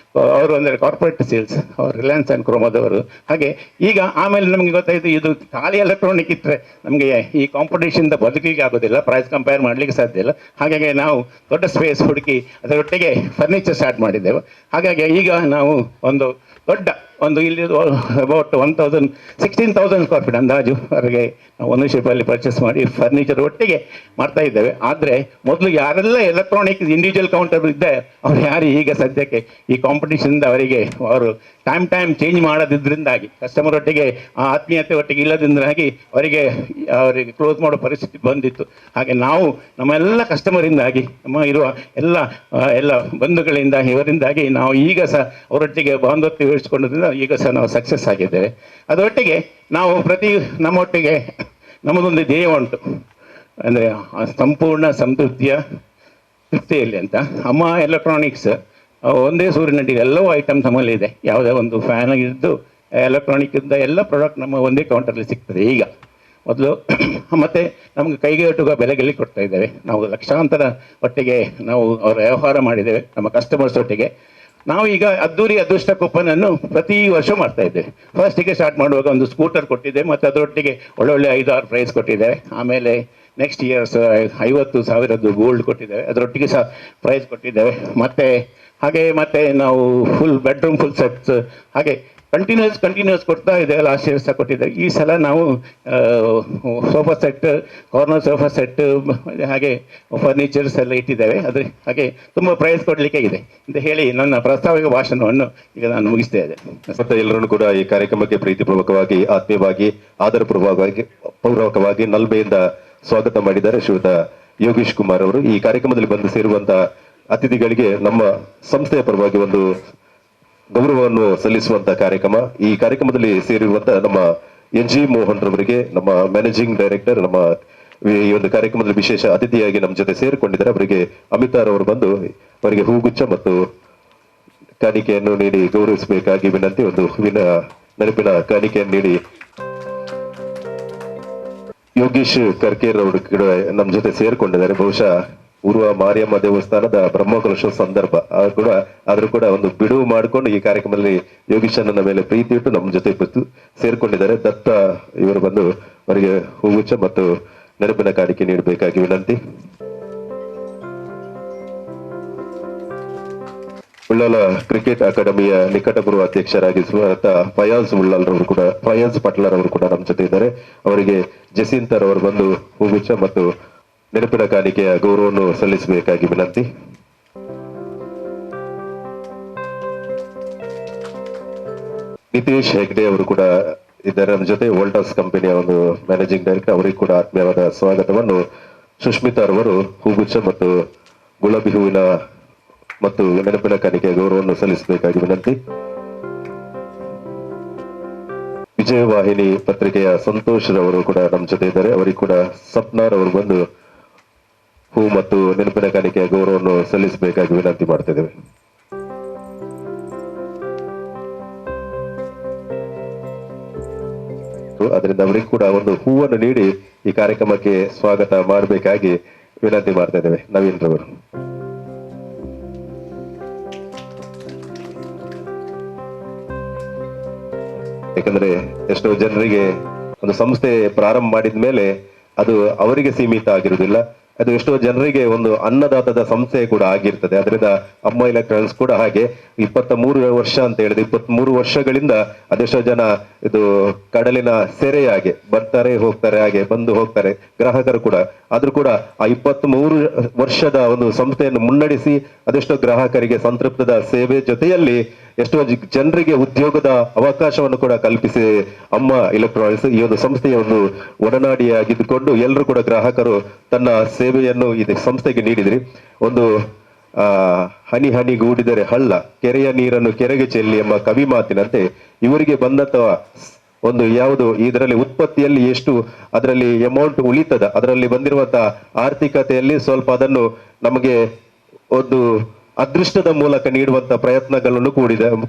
ಅವರು ಅಂದರೆ ಕಾರ್ಪೊರೇಟ್ ಸೇಲ್ಸ್, ಅವರು ರಿಲಯನ್ಸ್ ಆ್ಯಂಡ್ ಕ್ರೋಮದವರು. ಹಾಗೆ ಈಗ ಆಮೇಲೆ ನಮಗೆ ಗೊತ್ತಾಯಿತು, ಇದು ಖಾಲಿ ಎಲೆಕ್ಟ್ರಾನಿಕ್ ಇಟ್ಟರೆ ನಮಗೆ ಈ ಕಾಂಪಿಟೇಷನ್ದ ಬದುಕಿಗೆ ಆಗೋದಿಲ್ಲ, ಪ್ರೈಸ್ ಕಂಪೇರ್ ಮಾಡಲಿಕ್ಕೆ ಸಾಧ್ಯ ಇಲ್ಲ. ಹಾಗಾಗಿ ನಾವು ದೊಡ್ಡ ಸ್ಪೇಸ್ ಹುಡುಕಿ ಅದರೊಟ್ಟಿಗೆ ಫರ್ನಿಚರ್ ಸ್ಟಾರ್ಟ್ ಮಾಡಿದ್ದೆವು. ಹಾಗಾಗಿ ಈಗ ನಾವು ಇಲ್ಲಿ ಅಬೌಟ್ 16,000 ಸ್ಕ್ವೇರ್ ಫೀಟ್ ಅಂದಾಜು ಹೊರಗೆ ನಾವು ಓನರ್ಶಿಪ್ಪಲ್ಲಿ ಪರ್ಚೇಸ್ ಮಾಡಿ ಫರ್ನಿಚರ್ ಒಟ್ಟಿಗೆ ಮಾಡ್ತಾ ಇದ್ದೇವೆ. ಆದರೆ ಮೊದಲು ಯಾರೆಲ್ಲ ಎಲೆಕ್ಟ್ರಾನಿಕ್ ಇಂಡಿವಿಜುವಲ್ ಕೌಂಟರ್ ಇದ್ದೆ ಅವ್ರು ಯಾರು ಈಗ ಸದ್ಯಕ್ಕೆ ಈ ಕಾಂಪಿಟೇಷನ್ದ ಅವರು ಟೈಮ್ ಚೇಂಜ್ ಮಾಡೋದ್ರಿಂದಾಗಿ, ಕಸ್ಟಮರ್ ಒಟ್ಟಿಗೆ ಆ ಆತ್ಮೀಯತೆ ಒಟ್ಟಿಗೆ ಇಲ್ಲದಿಂದಾಗಿ ಅವರಿಗೆ ಕ್ಲೋಸ್ ಮಾಡೋ ಪರಿಸ್ಥಿತಿ ಬಂದಿತ್ತು. ಹಾಗೆ ನಾವು ನಮ್ಮೆಲ್ಲ ಕಸ್ಟಮರಿಂದಾಗಿ, ನಮ್ಮ ಇರುವ ಎಲ್ಲ ಬಂಧುಗಳಿಂದ, ಇವರಿಂದಾಗಿ ನಾವು ಈಗ ಸಹ ಅವರೊಟ್ಟಿಗೆ ಬಾಂಧವ್ಯ ಇರಿಸಿಕೊಂಡದ್ರಿಂದ ಈಗ ಸಹ ನಾವು ಸಕ್ಸಸ್ ಆಗಿದ್ದೇವೆ. ಅದರೊಟ್ಟಿಗೆ ನಾವು ನಮ್ಮೊಟ್ಟಿಗೆ ನಮ್ಮದೊಂದು ಧ್ಯೇಯ ಉಂಟು, ಅಂದರೆ ಸಂಪೂರ್ಣ ತೃಪ್ತಿಯಲ್ಲಿ ಅಂತ. ಅಮ್ಮ ಎಲೆಕ್ಟ್ರಾನಿಕ್ಸ್ ಒಂದೇ ಸೂರಿನಡಿಗೆ ಎಲ್ಲವೂ ಐಟಮ್ ನಮ್ಮಲ್ಲಿ ಇದೆ. ಯಾವುದೇ ಒಂದು ಫ್ಯಾನ್ ಇದ್ದು ಎಲೆಕ್ಟ್ರಾನಿಕ್ ಇದ್ದ ಎಲ್ಲ ಪ್ರಾಡಕ್ಟ್ ನಮ್ಮ ಒಂದೇ ಕೌಂಟರಲ್ಲಿ ಸಿಗ್ತದೆ ಈಗ. ಮೊದಲು ಮತ್ತು ನಮಗೆ ಕೈಗೆ ಎಟುಕುವ ಬೆಲೆಗಳಿಗೆ ಕೊಡ್ತಾ ಇದ್ದೇವೆ. ನಾವು ಲಕ್ಷಾಂತರ ಒಟ್ಟಿಗೆ ನಾವು ಅವರ ವ್ಯವಹಾರ ಮಾಡಿದ್ದೇವೆ ನಮ್ಮ ಕಸ್ಟಮರ್ಸ್ ಒಟ್ಟಿಗೆ. ನಾವು ಈಗ ಅದ್ದೂರಿ ಅದೃಷ್ಟ ಕೂಪನನ್ನು ಪ್ರತಿ ವರ್ಷ ಮಾಡ್ತಾ ಇದ್ದೇವೆ. ಫಸ್ಟಿಗೆ ಸ್ಟಾರ್ಟ್ ಮಾಡುವಾಗ ಒಂದು ಸ್ಕೂಟರ್ ಕೊಟ್ಟಿದ್ದೆ, ಮತ್ತು ಅದರೊಟ್ಟಿಗೆ ಒಳ್ಳೊಳ್ಳೆ 5-6 ಪ್ರೈಸ್ ಕೊಟ್ಟಿದ್ದೇವೆ. ಆಮೇಲೆ ನೆಕ್ಸ್ಟ್ ಇಯರ್ಸ್ 50,000 ಗೋಲ್ಡ್ ಕೊಟ್ಟಿದ್ದೇವೆ, ಅದರೊಟ್ಟಿಗೆ ಸಹ ಪ್ರೈಸ್ ಕೊಟ್ಟಿದ್ದೇವೆ. ಮತ್ತೆ ನಾವು ಫುಲ್ ಬೆಡ್ರೂಮ್ ಫುಲ್ ಸೆಟ್ಸ್ ಹಾಗೆ ಕಂಟಿನ್ಯೂಸ್ ಕೊಡ್ತಾ ಇದ್ದೇವೆ. ಲಾಸ್ಟ್ ಇಯರ್ ಸಹ ಕೊಟ್ಟಿದ್ದೇವೆ. ಈ ಸಲ ನಾವು sofa set, corner sofa set, ಹಾಗೆ ಫರ್ನಿಚರ್ಸ್ ಎಲ್ಲ ಇಟ್ಟಿದ್ದೇವೆ. ಹಾಗೆ ತುಂಬ ಪ್ರೈಸ್ ಕೊಡಲಿಕ್ಕೆ ಇದೆ ಅಂತ ಹೇಳಿ ನನ್ನ ಪ್ರಾಸ್ತಾವಿಕ ಭಾಷಣವನ್ನು ಈಗ ನಾನು ಮುಗಿಸ್ತಾ ಇದ್ದೆ. ಮತ್ತೆ ಎಲ್ಲರನ್ನು ಕೂಡ ಈ ಕಾರ್ಯಕ್ರಮಕ್ಕೆ ಪ್ರೀತಿಪೂರ್ವಕವಾಗಿ, ಆತ್ಮೀಯವಾಗಿ, ಆದರಪೂರ್ವಕವಾಗಿ ನಲ್ಬೆಯಿಂದ ಸ್ವಾಗತ ಮಾಡಿದ್ದಾರೆ ಶ್ರೀಯುತ ಯೋಗೀಶ್ ಕುಮಾರ್ ಅವರು. ಈ ಕಾರ್ಯಕ್ರಮದಲ್ಲಿ ಬಂದು ಸೇರುವಂತಹ ಅತಿಥಿಗಳಿಗೆ ನಮ್ಮ ಸಂಸ್ಥೆಯ ಪರವಾಗಿ ಒಂದು ಗೌರವವನ್ನು ಸಲ್ಲಿಸುವಂತಹ ಕಾರ್ಯಕ್ರಮ. ಈ ಕಾರ್ಯಕ್ರಮದಲ್ಲಿ ಸೇರಿರುವಂತಹ ನಮ್ಮ NG ಮೋಹನ್ ರವರಿಗೆ, ನಮ್ಮ ಮ್ಯಾನೇಜಿಂಗ್ ಡೈರೆಕ್ಟರ್, ನಮ್ಮ ಈ ಒಂದು ಕಾರ್ಯಕ್ರಮದಲ್ಲಿ ವಿಶೇಷ ಅತಿಥಿಯಾಗಿ ನಮ್ಮ ಜೊತೆ ಸೇರಿಕೊಂಡಿದ್ದಾರೆ. ಅವರಿಗೆ ಅಮಿತಾರ್ ಅವರು ಬಂದು ಅವರಿಗೆ ಹೂಗುಚ್ಛ ಮತ್ತು ಕಾಣಿಕೆಯನ್ನು ನೀಡಿ ಗೌರವಿಸಬೇಕಾಗಿ ವಿನಂತಿ. ಒಂದು ಹೂವಿನ ನೆನಪಿನ ಕಾಣಿಕೆಯನ್ನು ನೀಡಿ ಯೋಗೀಶ್ ಕರ್ಕೇರ್ ಅವರು ಕೂಡ ನಮ್ಮ ಜೊತೆ ಸೇರಿಕೊಂಡಿದ್ದಾರೆ. ಬಹುಶಃ ಊರ್ವ ಮಾರಿಯಮ್ಮ ದೇವಸ್ಥಾನದ ಬ್ರಹ್ಮಕಲಶ ಸಂದರ್ಭ ಆದ್ರೂ ಕೂಡ ಒಂದು ಬಿಡುವು ಮಾಡಿಕೊಂಡು ಈ ಕಾರ್ಯಕ್ರಮದಲ್ಲಿ ಯೋಗೀಶನ ಮೇಲೆ ಪ್ರೀತಿ ಇಟ್ಟು ನಮ್ಮ ಜೊತೆ ಸೇರ್ಕೊಂಡಿದ್ದಾರೆ. ದತ್ತ ಇವರು ಬಂದು ಅವರಿಗೆ ಹೂಗುಚ್ಛ ಮತ್ತು ನೆನಪಿನ ಕಾಣಿಕೆ ನೀಡಬೇಕಾಗಿ ವಿನಂತಿ. ಉಳ್ಳಾಲ ಕ್ರಿಕೆಟ್ ಅಕಾಡೆಮಿಯ ನಿಕಟಪೂರ್ವ ಅಧ್ಯಕ್ಷರಾಗಿ ಫಯಾಜ್ ಪಟ್ಲರ್ ಅವರು ಕೂಡ ನಮ್ಮ ಜೊತೆ ಇದ್ದಾರೆ. ಅವರಿಗೆ ಜಸೀಂತರ್ ಅವರು ಬಂದು ಹೂಗುಚ್ಛ ಮತ್ತು ನೆನಪಿನ ಕಾಣಿಕೆಯ ಗೌರವವನ್ನು ಸಲ್ಲಿಸಬೇಕಾಗಿ ವಿನಂತಿ. ನಿತೇಶ್ ಹೆಗ್ಡೆ ಅವರು ಕೂಡ ಇದ್ದಾರೆ ನಮ್ಮ ಜೊತೆ. ವೋಲ್ಟಾಸ್ ಕಂಪನಿಯ ಒಂದು ಮ್ಯಾನೇಜಿಂಗ್ ಡೈರೆಕ್ಟರ್, ಅವರಿಗೆ ಕೂಡ ಆತ್ಮೀಯವಾದ ಸ್ವಾಗತವನ್ನು ಸುಷ್ಮಿತಾ ಅವರು ಹೂಗುಚ್ಛ ಮತ್ತು ಗುಲಾಬಿ ಹೂವಿನ ಮತ್ತು ನೆನಪಿನ ಕಾಣಿಕೆಯ ಗೌರವವನ್ನು ಸಲ್ಲಿಸಬೇಕಾಗಿ ವಿನಂತಿ. ವಿಜಯವಾಹಿನಿ ಪತ್ರಿಕೆಯ ಸಂತೋಷ್ ರವರು ಕೂಡ ನಮ್ಮ ಜೊತೆ ಇದ್ದಾರೆ. ಅವರಿಗೆ ಕೂಡ ಸಪ್ನಾರ್ ಅವರು ಬಂದು ಹೂ ಮತ್ತು ನೆನಪಿನ ಕಾಣಿಕೆಯ ಗೌರವವನ್ನು ಸಲ್ಲಿಸಬೇಕಾಗಿ ವಿನಂತಿ ಮಾಡ್ತಾ ಇದ್ದೇವೆ. ಅದರಿಂದ ಅವರಿಗೆ ಕೂಡ ಒಂದು ಹೂವನ್ನು ನೀಡಿ ಈ ಕಾರ್ಯಕ್ರಮಕ್ಕೆ ಸ್ವಾಗತ ಮಾಡಬೇಕಾಗಿ ವಿನಂತಿ ಮಾಡ್ತಾ ಇದ್ದೇವೆ. ನವೀನ್ ರವರು. ಯಾಕಂದ್ರೆ ಎಷ್ಟೋ ಜನರಿಗೆ ಒಂದು ಸಂಸ್ಥೆ ಪ್ರಾರಂಭ ಮಾಡಿದ ಮೇಲೆ ಅದು ಅವರಿಗೆ ಸೀಮಿತ ಆಗಿರುವುದಿಲ್ಲ, ಅದು ಎಷ್ಟೋ ಜನರಿಗೆ ಒಂದು ಅನ್ನದಾತದ ಸಂಸ್ಥೆ ಕೂಡ ಆಗಿರ್ತದೆ. ಅದರಿಂದ ಅಮ್ಮ ಎಲೆಕ್ಟ್ರಾನಿಕ್ಸ್ ಕೂಡ ಹಾಗೆ 23 ವರ್ಷ ಅಂತ ಹೇಳಿದ್ರೆ 23 ವರ್ಷಗಳಿಂದ ಅದೆಷ್ಟೋ ಜನ ಇದು ಕಡಲಿನ ಸೆರೆಯಾಗೆ ಬರ್ತಾರೆ ಹೋಗ್ತಾರೆ, ಹಾಗೆ ಬಂದು ಹೋಗ್ತಾರೆ ಗ್ರಾಹಕರು ಕೂಡ. ಆದ್ರೂ ಕೂಡ ಆ 23 ವರ್ಷದ ಒಂದು ಸಂಸ್ಥೆಯನ್ನು ಮುನ್ನಡೆಸಿ ಅದೆಷ್ಟೋ ಗ್ರಾಹಕರಿಗೆ ಸಂತೃಪ್ತದ ಸೇವೆ ಜೊತೆಯಲ್ಲಿ ಎಷ್ಟೋ ಜನರಿಗೆ ಉದ್ಯೋಗದ ಅವಕಾಶವನ್ನು ಕೂಡ ಕಲ್ಪಿಸಿ ಅಮ್ಮ ಎಲೆಕ್ಟ್ರಾನಿಕ್ಸ್ ಈ ಒಂದು ಸಂಸ್ಥೆಯ ಒಂದು ಒಡನಾಡಿಯಾಗಿದ್ದುಕೊಂಡು ಎಲ್ಲರೂ ಕೂಡ ಗ್ರಾಹಕರು ತನ್ನ ಸೇವೆಯನ್ನು ಈ ಸಂಸ್ಥೆಗೆ ನೀಡಿದ್ರಿ. ಒಂದು ಹನಿ ಹನಿಗೂಡಿದರೆ ಹಳ್ಳ, ಕೆರೆಯ ನೀರನ್ನು ಕೆರೆಗೆ ಚೆಲ್ಲಿ ಎಂಬ ಕವಿ ಮಾತಿನಂತೆ ಇವರಿಗೆ ಬಂದಂತ ಒಂದು ಯಾವುದು ಇದರಲ್ಲಿ ಉತ್ಪತ್ತಿಯಲ್ಲಿ ಎಷ್ಟು ಅದರಲ್ಲಿ ಅಮೌಂಟ್ ಉಳಿತದ, ಅದರಲ್ಲಿ ಬಂದಿರುವಂತಹ ಆರ್ಥಿಕತೆಯಲ್ಲಿ ಸ್ವಲ್ಪ ಅದನ್ನು ನಮಗೆ ಒಂದು ಅದೃಷ್ಟದ ಮೂಲಕ ನೀಡುವಂತ ಪ್ರಯತ್ನಗಳನ್ನು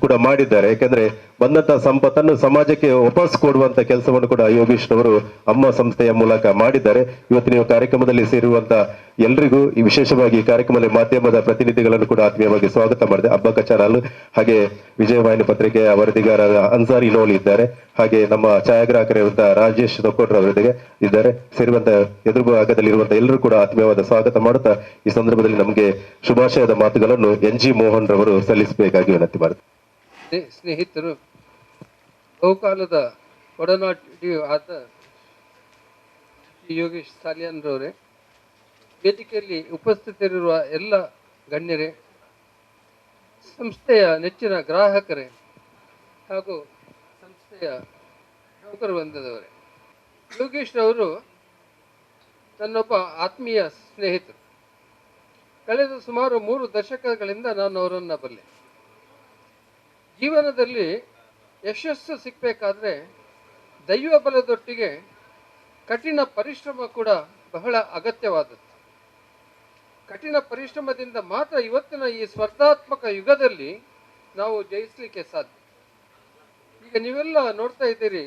ಕೂಡ ಮಾಡಿದ್ದಾರೆ. ಯಾಕಂದ್ರೆ ಬಂದಂತಹ ಸಂಪತ್ತನ್ನು ಸಮಾಜಕ್ಕೆ ವಾಪಸ್ ಕೊಡುವಂತ ಕೆಲಸವನ್ನು ಕೂಡ ಯೋಗೀಶ್ ಅವರು ಅಮ್ಮ ಸಂಸ್ಥೆಯ ಮೂಲಕ ಮಾಡಿದ್ದಾರೆ. ಇವತ್ತು ನೀವು ಕಾರ್ಯಕ್ರಮದಲ್ಲಿ ಸೇರುವಂತ ಎಲ್ರಿಗೂ ಈ ವಿಶೇಷವಾಗಿ ಈ ಕಾರ್ಯಕ್ರಮದಲ್ಲಿ ಮಾಧ್ಯಮದ ಪ್ರತಿನಿಧಿಗಳನ್ನು ಕೂಡ ಆತ್ಮೀಯವಾಗಿ ಸ್ವಾಗತ ಮಾಡಿದೆ. ಅಬ್ಬಕ್ಕ ಚಾನಲ್ ಹಾಗೆ ವಿಜಯವಾಹಿನಿ ಪತ್ರಿಕೆಯ ವರದಿಗಾರರ ಅನ್ಸಾರಿ ನೋಲಿ ಇದ್ದಾರೆ, ಹಾಗೆ ನಮ್ಮ ಛಾಯಾಗ್ರಾಹಕರಿರುವಂತಹ ರಾಜೇಶ್ ತೊಕ್ಕೋಟ್ರ ಅವರಿಗೆ ಇದ್ದಾರೆ. ಸೇರುವಂತ ಎದುರು ಭಾಗದಲ್ಲಿರುವಂತಹ ಎಲ್ಲರೂ ಕೂಡ ಆತ್ಮೀಯವಾದ ಸ್ವಾಗತ ಮಾಡುತ್ತಾ ಈ ಸಂದರ್ಭದಲ್ಲಿ ನಮಗೆ ಶುಭಾಶಯದ ಮಾತುಗಳನ್ನು NG ಮೋಹನ್ ರವರು ಸಲ್ಲಿಸಬೇಕಾಗಿ ವಿನಂತಿ ಮಾಡ್ತಾರೆ. ಸ್ನೇಹಿತರು, ಬಹುಕಾಲದ ಒಡನಾಟಿಯೂ ಆದ ಯೋಗೀಶ್ ಸಾಲಿಯಾನ್ ರವರೇ, ವೇದಿಕೆಯಲ್ಲಿ ಉಪಸ್ಥಿತರಿರುವ ಎಲ್ಲ ಗಣ್ಯರೇ, ಸಂಸ್ಥೆಯ ನೆಚ್ಚಿನ ಗ್ರಾಹಕರೇ ಹಾಗೂ ಸಂಸ್ಥೆಯ ನೌಕರ ವೃಂದದವರೇ, ಯೋಗೀಶ್ ರವರು ನನ್ನೊಬ್ಬ ಆತ್ಮೀಯ ಸ್ನೇಹಿತರು. ಕಳೆದ ಸುಮಾರು 3 ದಶಕಗಳಿಂದ ನಾನು ಅವರನ್ನು ಬಲ್ಲೆ. ಜೀವನದಲ್ಲಿ ಯಶಸ್ಸು ಸಿಗಬೇಕಾದ್ರೆ ದೈವ ಬಲದೊಟ್ಟಿಗೆ ಕಠಿಣ ಪರಿಶ್ರಮ ಕೂಡ ಬಹಳ ಅಗತ್ಯವಾದದ್ದು. ಕಠಿಣ ಪರಿಶ್ರಮದಿಂದ ಮಾತ್ರ ಇವತ್ತಿನ ಈ ಸ್ಪರ್ಧಾತ್ಮಕ ಯುಗದಲ್ಲಿ ನಾವು ಜಯಿಸಲಿಕ್ಕೆ ಸಾಧ್ಯ. ಈಗ ನೀವೆಲ್ಲ ನೋಡ್ತಾ ಇದ್ದೀರಿ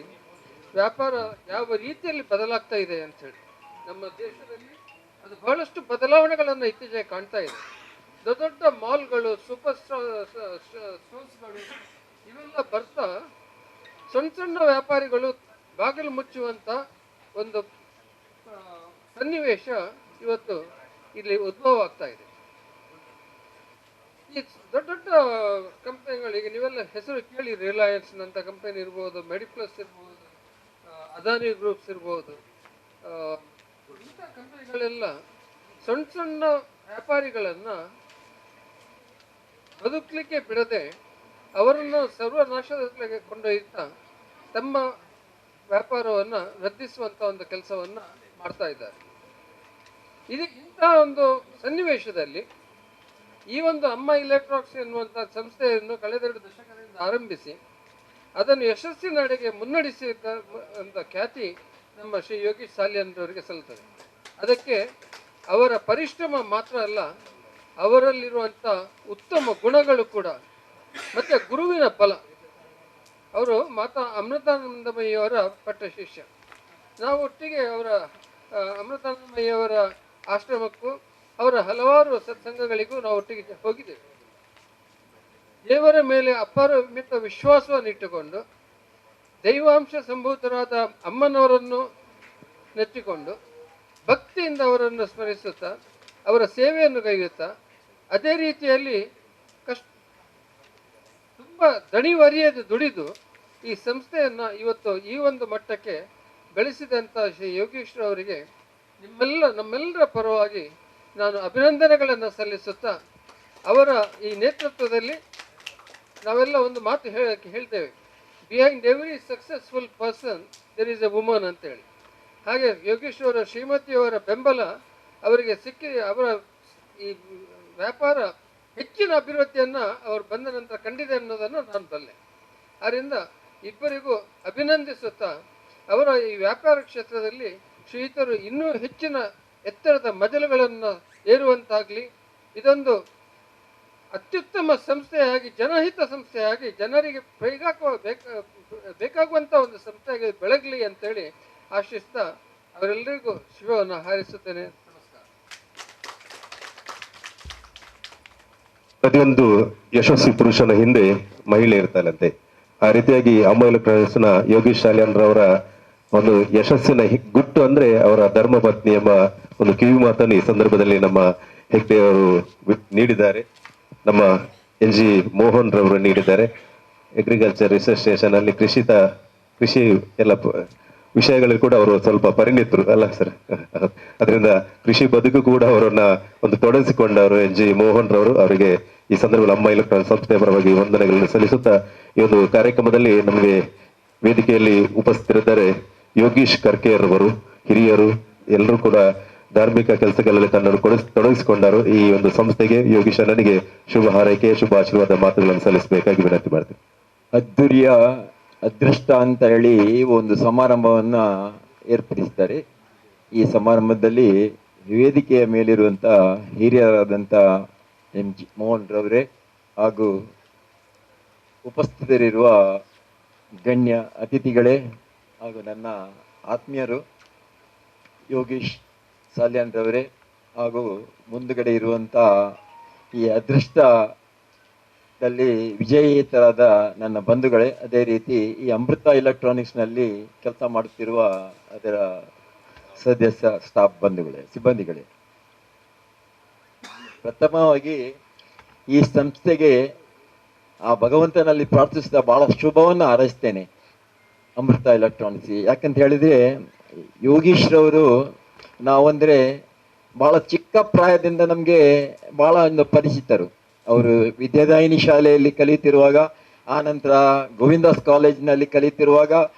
ವ್ಯಾಪಾರ ಯಾವ ರೀತಿಯಲ್ಲಿ ಬದಲಾಗ್ತಾ ಇದೆ ಅಂತ ಹೇಳಿ. ನಮ್ಮ ದೇಶದಲ್ಲಿ ಅದು ಬಹಳಷ್ಟು ಬದಲಾವಣೆಗಳನ್ನು ಇತ್ತೀಚೆಗೆ ಕಾಣ್ತಾ ಇದೆ. ದೊಡ್ಡ ದೊಡ್ಡ ಮಾಲ್ಗಳು, ಸೂಪರ್ ಸ್ಟೋರ್ಸ್ಗಳು ಇವೆಲ್ಲ ಬರ್ತಾ ಸಣ್ಣ ಸಣ್ಣ ವ್ಯಾಪಾರಿಗಳು ಬಾಗಿಲು ಮುಚ್ಚುವಂತ ಒಂದು ಸನ್ನಿವೇಶ ಇವತ್ತು ಇಲ್ಲಿ ಉದ್ಭವ ಆಗ್ತಾ ಇದೆ. ಈ ದೊಡ್ಡ ದೊಡ್ಡ ಕಂಪನಿಗಳಿಗೆ ನೀವೆಲ್ಲ ಹೆಸರು ಕೇಳಿ, ರಿಲಯನ್ಸ್ ನಂತ ಕಂಪನಿ ಇರ್ಬೋದು, ಮೆಡಿಪ್ಲಸ್ ಇರ್ಬೋದು, ಅದಾನಿ ಗ್ರೂಪ್ಸ್ ಇರ್ಬೋದು, ಇಂಥ ಕಂಪನಿಗಳೆಲ್ಲ ಸಣ್ಣ ಸಣ್ಣ ವ್ಯಾಪಾರಿಗಳನ್ನು ಬದುಕಲಿಕ್ಕೆ ಬಿಡದೆ ಅವರನ್ನು ಸರ್ವನಾಶಕ್ಕೆ ಕೊಂಡೊಯ್ತಾ ತಮ್ಮ ವ್ಯಾಪಾರವನ್ನು ವೃದ್ಧಿಸುವಂತ ಒಂದು ಕೆಲಸವನ್ನ ಮಾಡ್ತಾ ಇದ್ದಾರೆ. ಇಂಥ ಒಂದು ಸನ್ನಿವೇಶದಲ್ಲಿ ಈ ಒಂದು ಅಮ್ಮ ಎಲೆಕ್ಟ್ರಾನಿಕ್ಸ್ ಎನ್ನುವಂಥ ಸಂಸ್ಥೆಯನ್ನು ಕಳೆದ 2 ದಶಕಗಳಿಂದ ಆರಂಭಿಸಿ ಅದನ್ನು ಯಶಸ್ಸಿನಡೆಗೆ ಮುನ್ನಡೆಸಿದ ಖ್ಯಾತಿ ನಮ್ಮ ಶ್ರೀ ಯೋಗೀಶ್ ಸಾಲಿಯಾನ್ ಅವರಿಗೆ ಸಲ್ಲುತ್ತದೆ. ಅದಕ್ಕೆ ಅವರ ಪರಿಶ್ರಮ ಮಾತ್ರ ಅಲ್ಲ, ಅವರಲ್ಲಿರುವಂಥ ಉತ್ತಮ ಗುಣಗಳು ಕೂಡ, ಮತ್ತೆ ಗುರುವಿನ ಬಲ. ಅವರು ಮಾತಾ ಅಮೃತಾನಂದಮಯಿಯವರ ಪಟ್ಟ ಶಿಷ್ಯ. ನಾವು ಒಟ್ಟಿಗೆ ಅವರ ಅಮೃತಾನಂದಮಯಿಯವರ ಆಶ್ರಮಕ್ಕೂ ಅವರ ಹಲವಾರು ಸತ್ಸಂಗಗಳಿಗೂ ನಾವು ಒಟ್ಟಿಗೆ ಹೋಗಿದ್ದೇವೆ. ದೇವರ ಮೇಲೆ ಅಪಾರಮಿತ ವಿಶ್ವಾಸವನ್ನು ಇಟ್ಟುಕೊಂಡು ದೈವಾಂಶ ಸಂಭೂತರಾದ ಅಮ್ಮನವರನ್ನು ನೆಚ್ಚಿಕೊಂಡು ಭಕ್ತಿಯಿಂದ ಅವರನ್ನು ಸ್ಮರಿಸುತ್ತಾ ಅವರ ಸೇವೆಯನ್ನು ಕೈಯುತ್ತಾ ಅದೇ ರೀತಿಯಲ್ಲಿ ತುಂಬ ದಣಿವರಿಯದೆ ದುಡಿದು ಈ ಸಂಸ್ಥೆಯನ್ನು ಇವತ್ತು ಈ ಒಂದು ಮಟ್ಟಕ್ಕೆ ಬೆಳೆಸಿದಂಥ ಶ್ರೀ ಯೋಗೀಶ್ವರ ಅವರಿಗೆ ನಮ್ಮೆಲ್ಲರ ಪರವಾಗಿ ನಾನು ಅಭಿನಂದನೆಗಳನ್ನು ಸಲ್ಲಿಸುತ್ತಾ ಅವರ ಈ ನೇತೃತ್ವದಲ್ಲಿ ನಾವೆಲ್ಲ ಒಂದು ಮಾತು ಹೇಳ್ತೇವೆ, behind every successful person there is a woman ಅಂತೇಳಿ. ಹಾಗೆ ಯೋಗೇಶ್ವರ ಶ್ರೀಮತಿಯವರ ಬೆಂಬಲ ಅವರಿಗೆ ಸಿಕ್ಕಿ ಅವರ ಈ ವ್ಯಾಪಾರ ಹೆಚ್ಚಿನ ಅಭಿವೃದ್ಧಿಯನ್ನು ಅವರು ಬಂದ ನಂತರ ಕಂಡಿದೆ ಅನ್ನೋದನ್ನು ನಾನು ಬಲ್ಲೆ. ಆದ್ದರಿಂದ ಇಬ್ಬರಿಗೂ ಅಭಿನಂದಿಸುತ್ತಾ ಅವರ ಈ ವ್ಯಾಪಾರ ಕ್ಷೇತ್ರದಲ್ಲಿ ಶ್ರೀಯುತರು ಇನ್ನೂ ಹೆಚ್ಚಿನ ಎತ್ತರದ ಮಜಲುಗಳನ್ನು ಏರುವಂತಾಗಲಿ, ಇದೊಂದು ಅತ್ಯುತ್ತಮ ಸಂಸ್ಥೆಯಾಗಿ ಜನಹಿತ ಸಂಸ್ಥೆಯಾಗಿ ಜನರಿಗೆ ಬೇಕಾಗುವಂಥ ಒಂದು ಸಂಸ್ಥೆಯಾಗಿ ಬೆಳಗಲಿ ಅಂತೇಳಿ ಆಶಿಸ್ತಾ ಅವರೆಲ್ಲರಿಗೂ ಶುಭವನ್ನು ಹಾರೈಸುತ್ತೇನೆ. ನಮಸ್ಕಾರ. ಪ್ರತಿಯೊಂದು ಯಶಸ್ವಿ ಪುರುಷನ ಹಿಂದೆ ಮಹಿಳೆ ಇರ್ತಾಳಂತೆ. ಆ ರೀತಿಯಾಗಿ ಅಮ್ಮ ಎಲೆಕ್ಟ್ರಾನಿಕ್ಸ್ನ ಯೋಗೀಶ್ ಸಾಲ್ಯಾನ್ರವರ ಒಂದು ಯಶಸ್ಸಿನ ಗುಟ್ಟು ಅಂದ್ರೆ ಅವರ ಧರ್ಮಪತ್ನಿ ಎಂಬ ಒಂದು ಕಿವಿ ಮಾತನ್ನು ಈ ಸಂದರ್ಭದಲ್ಲಿ ನಮ್ಮ ಹೆಗ್ಡೆ ಅವರು ನೀಡಿದ್ದಾರೆ. ನಮ್ಮ NG ಮೋಹನ್ ರವರು ನೀಡಿದ್ದಾರೆ. ಅಗ್ರಿಕಲ್ಚರ್ ರಿಸರ್ಚ್ ಸ್ಟೇಷನ್ ಅಲ್ಲಿ ಕೃಷಿ ಎಲ್ಲ ವಿಷಯಗಳಲ್ಲಿ ಕೂಡ ಅವರು ಸ್ವಲ್ಪ ಪರಿಣಿತರು ಅಲ್ಲ ಸರ್. ಅದರಿಂದ ಕೃಷಿ ಬದುಕು ಕೂಡ ಅವರನ್ನ ಒಂದು ತೊಡಗಿಸಿಕೊಂಡವರು NG ಮೋಹನ್ ರವರು. ಅವರಿಗೆ ಈ ಸಂದರ್ಭದಲ್ಲಿ ಅಮ್ಮ ಎಲೆಕ್ಟ್ರಾನಿಕ್ ಸಂಸ್ಥೆಯ ಪರವಾಗಿ ವಂದನೆಗಳನ್ನು ಸಲ್ಲಿಸುತ್ತಾ ಈ ಒಂದು ಕಾರ್ಯಕ್ರಮದಲ್ಲಿ ನಮಗೆ ವೇದಿಕೆಯಲ್ಲಿ ಉಪಸ್ಥಿತರಿದ್ದಾರೆ ಯೋಗೀಶ್ ಕರ್ಕೇರ್ ಅವರು, ಹಿರಿಯರು, ಎಲ್ಲರೂ ಕೂಡ ಧಾರ್ಮಿಕ ಕೆಲಸಗಳಲ್ಲಿ ತನ್ನನ್ನು ತೊಡಗಿಸಿಕೊಂಡರು. ಈ ಒಂದು ಸಂಸ್ಥೆಗೆ ಯೋಗೀಶ್ ಅಣ್ಣನಿಗೆ ಶುಭ ಹಾರೈಕೆ, ಶುಭ ಆಶೀರ್ವಾದ ಮಾತುಗಳನ್ನು ಸಲ್ಲಿಸಬೇಕಾಗಿ ವಿನಂತಿ ಮಾಡ್ತೀನಿ. ಅದ್ದೂರಿಯ ಅದೃಷ್ಟ ಅಂತ ಹೇಳಿ ಒಂದು ಸಮಾರಂಭವನ್ನ ಏರ್ಪಡಿಸಿದ್ದಾರೆ. ಈ ಸಮಾರಂಭದಲ್ಲಿ ವೇದಿಕೆಯ ಮೇಲಿರುವಂತ ಹಿರಿಯರಾದಂಥ MG ಮೋಹನ್ ರವರೇ ಹಾಗೂ ಉಪಸ್ಥಿತರಿರುವ ಗಣ್ಯ ಅತಿಥಿಗಳೇ ಹಾಗೂ ನನ್ನ ಆತ್ಮೀಯರು ಯೋಗೀಶ್ ಸಾಲ್ಯಾನ್ ರವರೇ ಹಾಗೂ ಮುಂದುಗಡೆ ಇರುವಂಥ ಈ ಅದೃಷ್ಟದಲ್ಲಿ ವಿಜಯಿತರಾದ ನನ್ನ ಬಂಧುಗಳೇ, ಅದೇ ರೀತಿ ಈ ಅಮೃತ ಎಲೆಕ್ಟ್ರಾನಿಕ್ಸ್ನಲ್ಲಿ ಕೆಲಸ ಮಾಡುತ್ತಿರುವ ಅದರ ಸದಸ್ಯ ಸ್ಟಾಫ್ ಬಂಧುಗಳೇ, ಸಿಬ್ಬಂದಿಗಳೇ, ಪ್ರಥಮವಾಗಿ ಈ ಸಂಸ್ಥೆಗೆ ಆ ಭಗವಂತನಲ್ಲಿ ಪ್ರಾರ್ಥಿಸಿದ ಬಹಳ ಶುಭವನ್ನು ಹಾರೈಸ್ತೇನೆ ಅಮೃತ ಎಲೆಕ್ಟ್ರಾನಿಕ್ಸ್. ಯಾಕಂತ ಹೇಳಿದ್ರೆ ಯೋಗೀಶ್ರವರು ನಾವಂದ್ರೆ ಬಹಳ ಚಿಕ್ಕ ಪ್ರಾಯದಿಂದ ನಮಗೆ ಬಹಳ ಒಂದು ಪರಿಚಿತರು. ಅವರು ವಿದ್ಯಾದಾಯಿನಿ ಶಾಲೆಯಲ್ಲಿ ಕಲಿತಿರುವಾಗ, ಆ ನಂತರ ಗೋವಿಂದಾಸ್ ಕಾಲೇಜಿನಲ್ಲಿ ಕಲಿತಿರುವಾಗ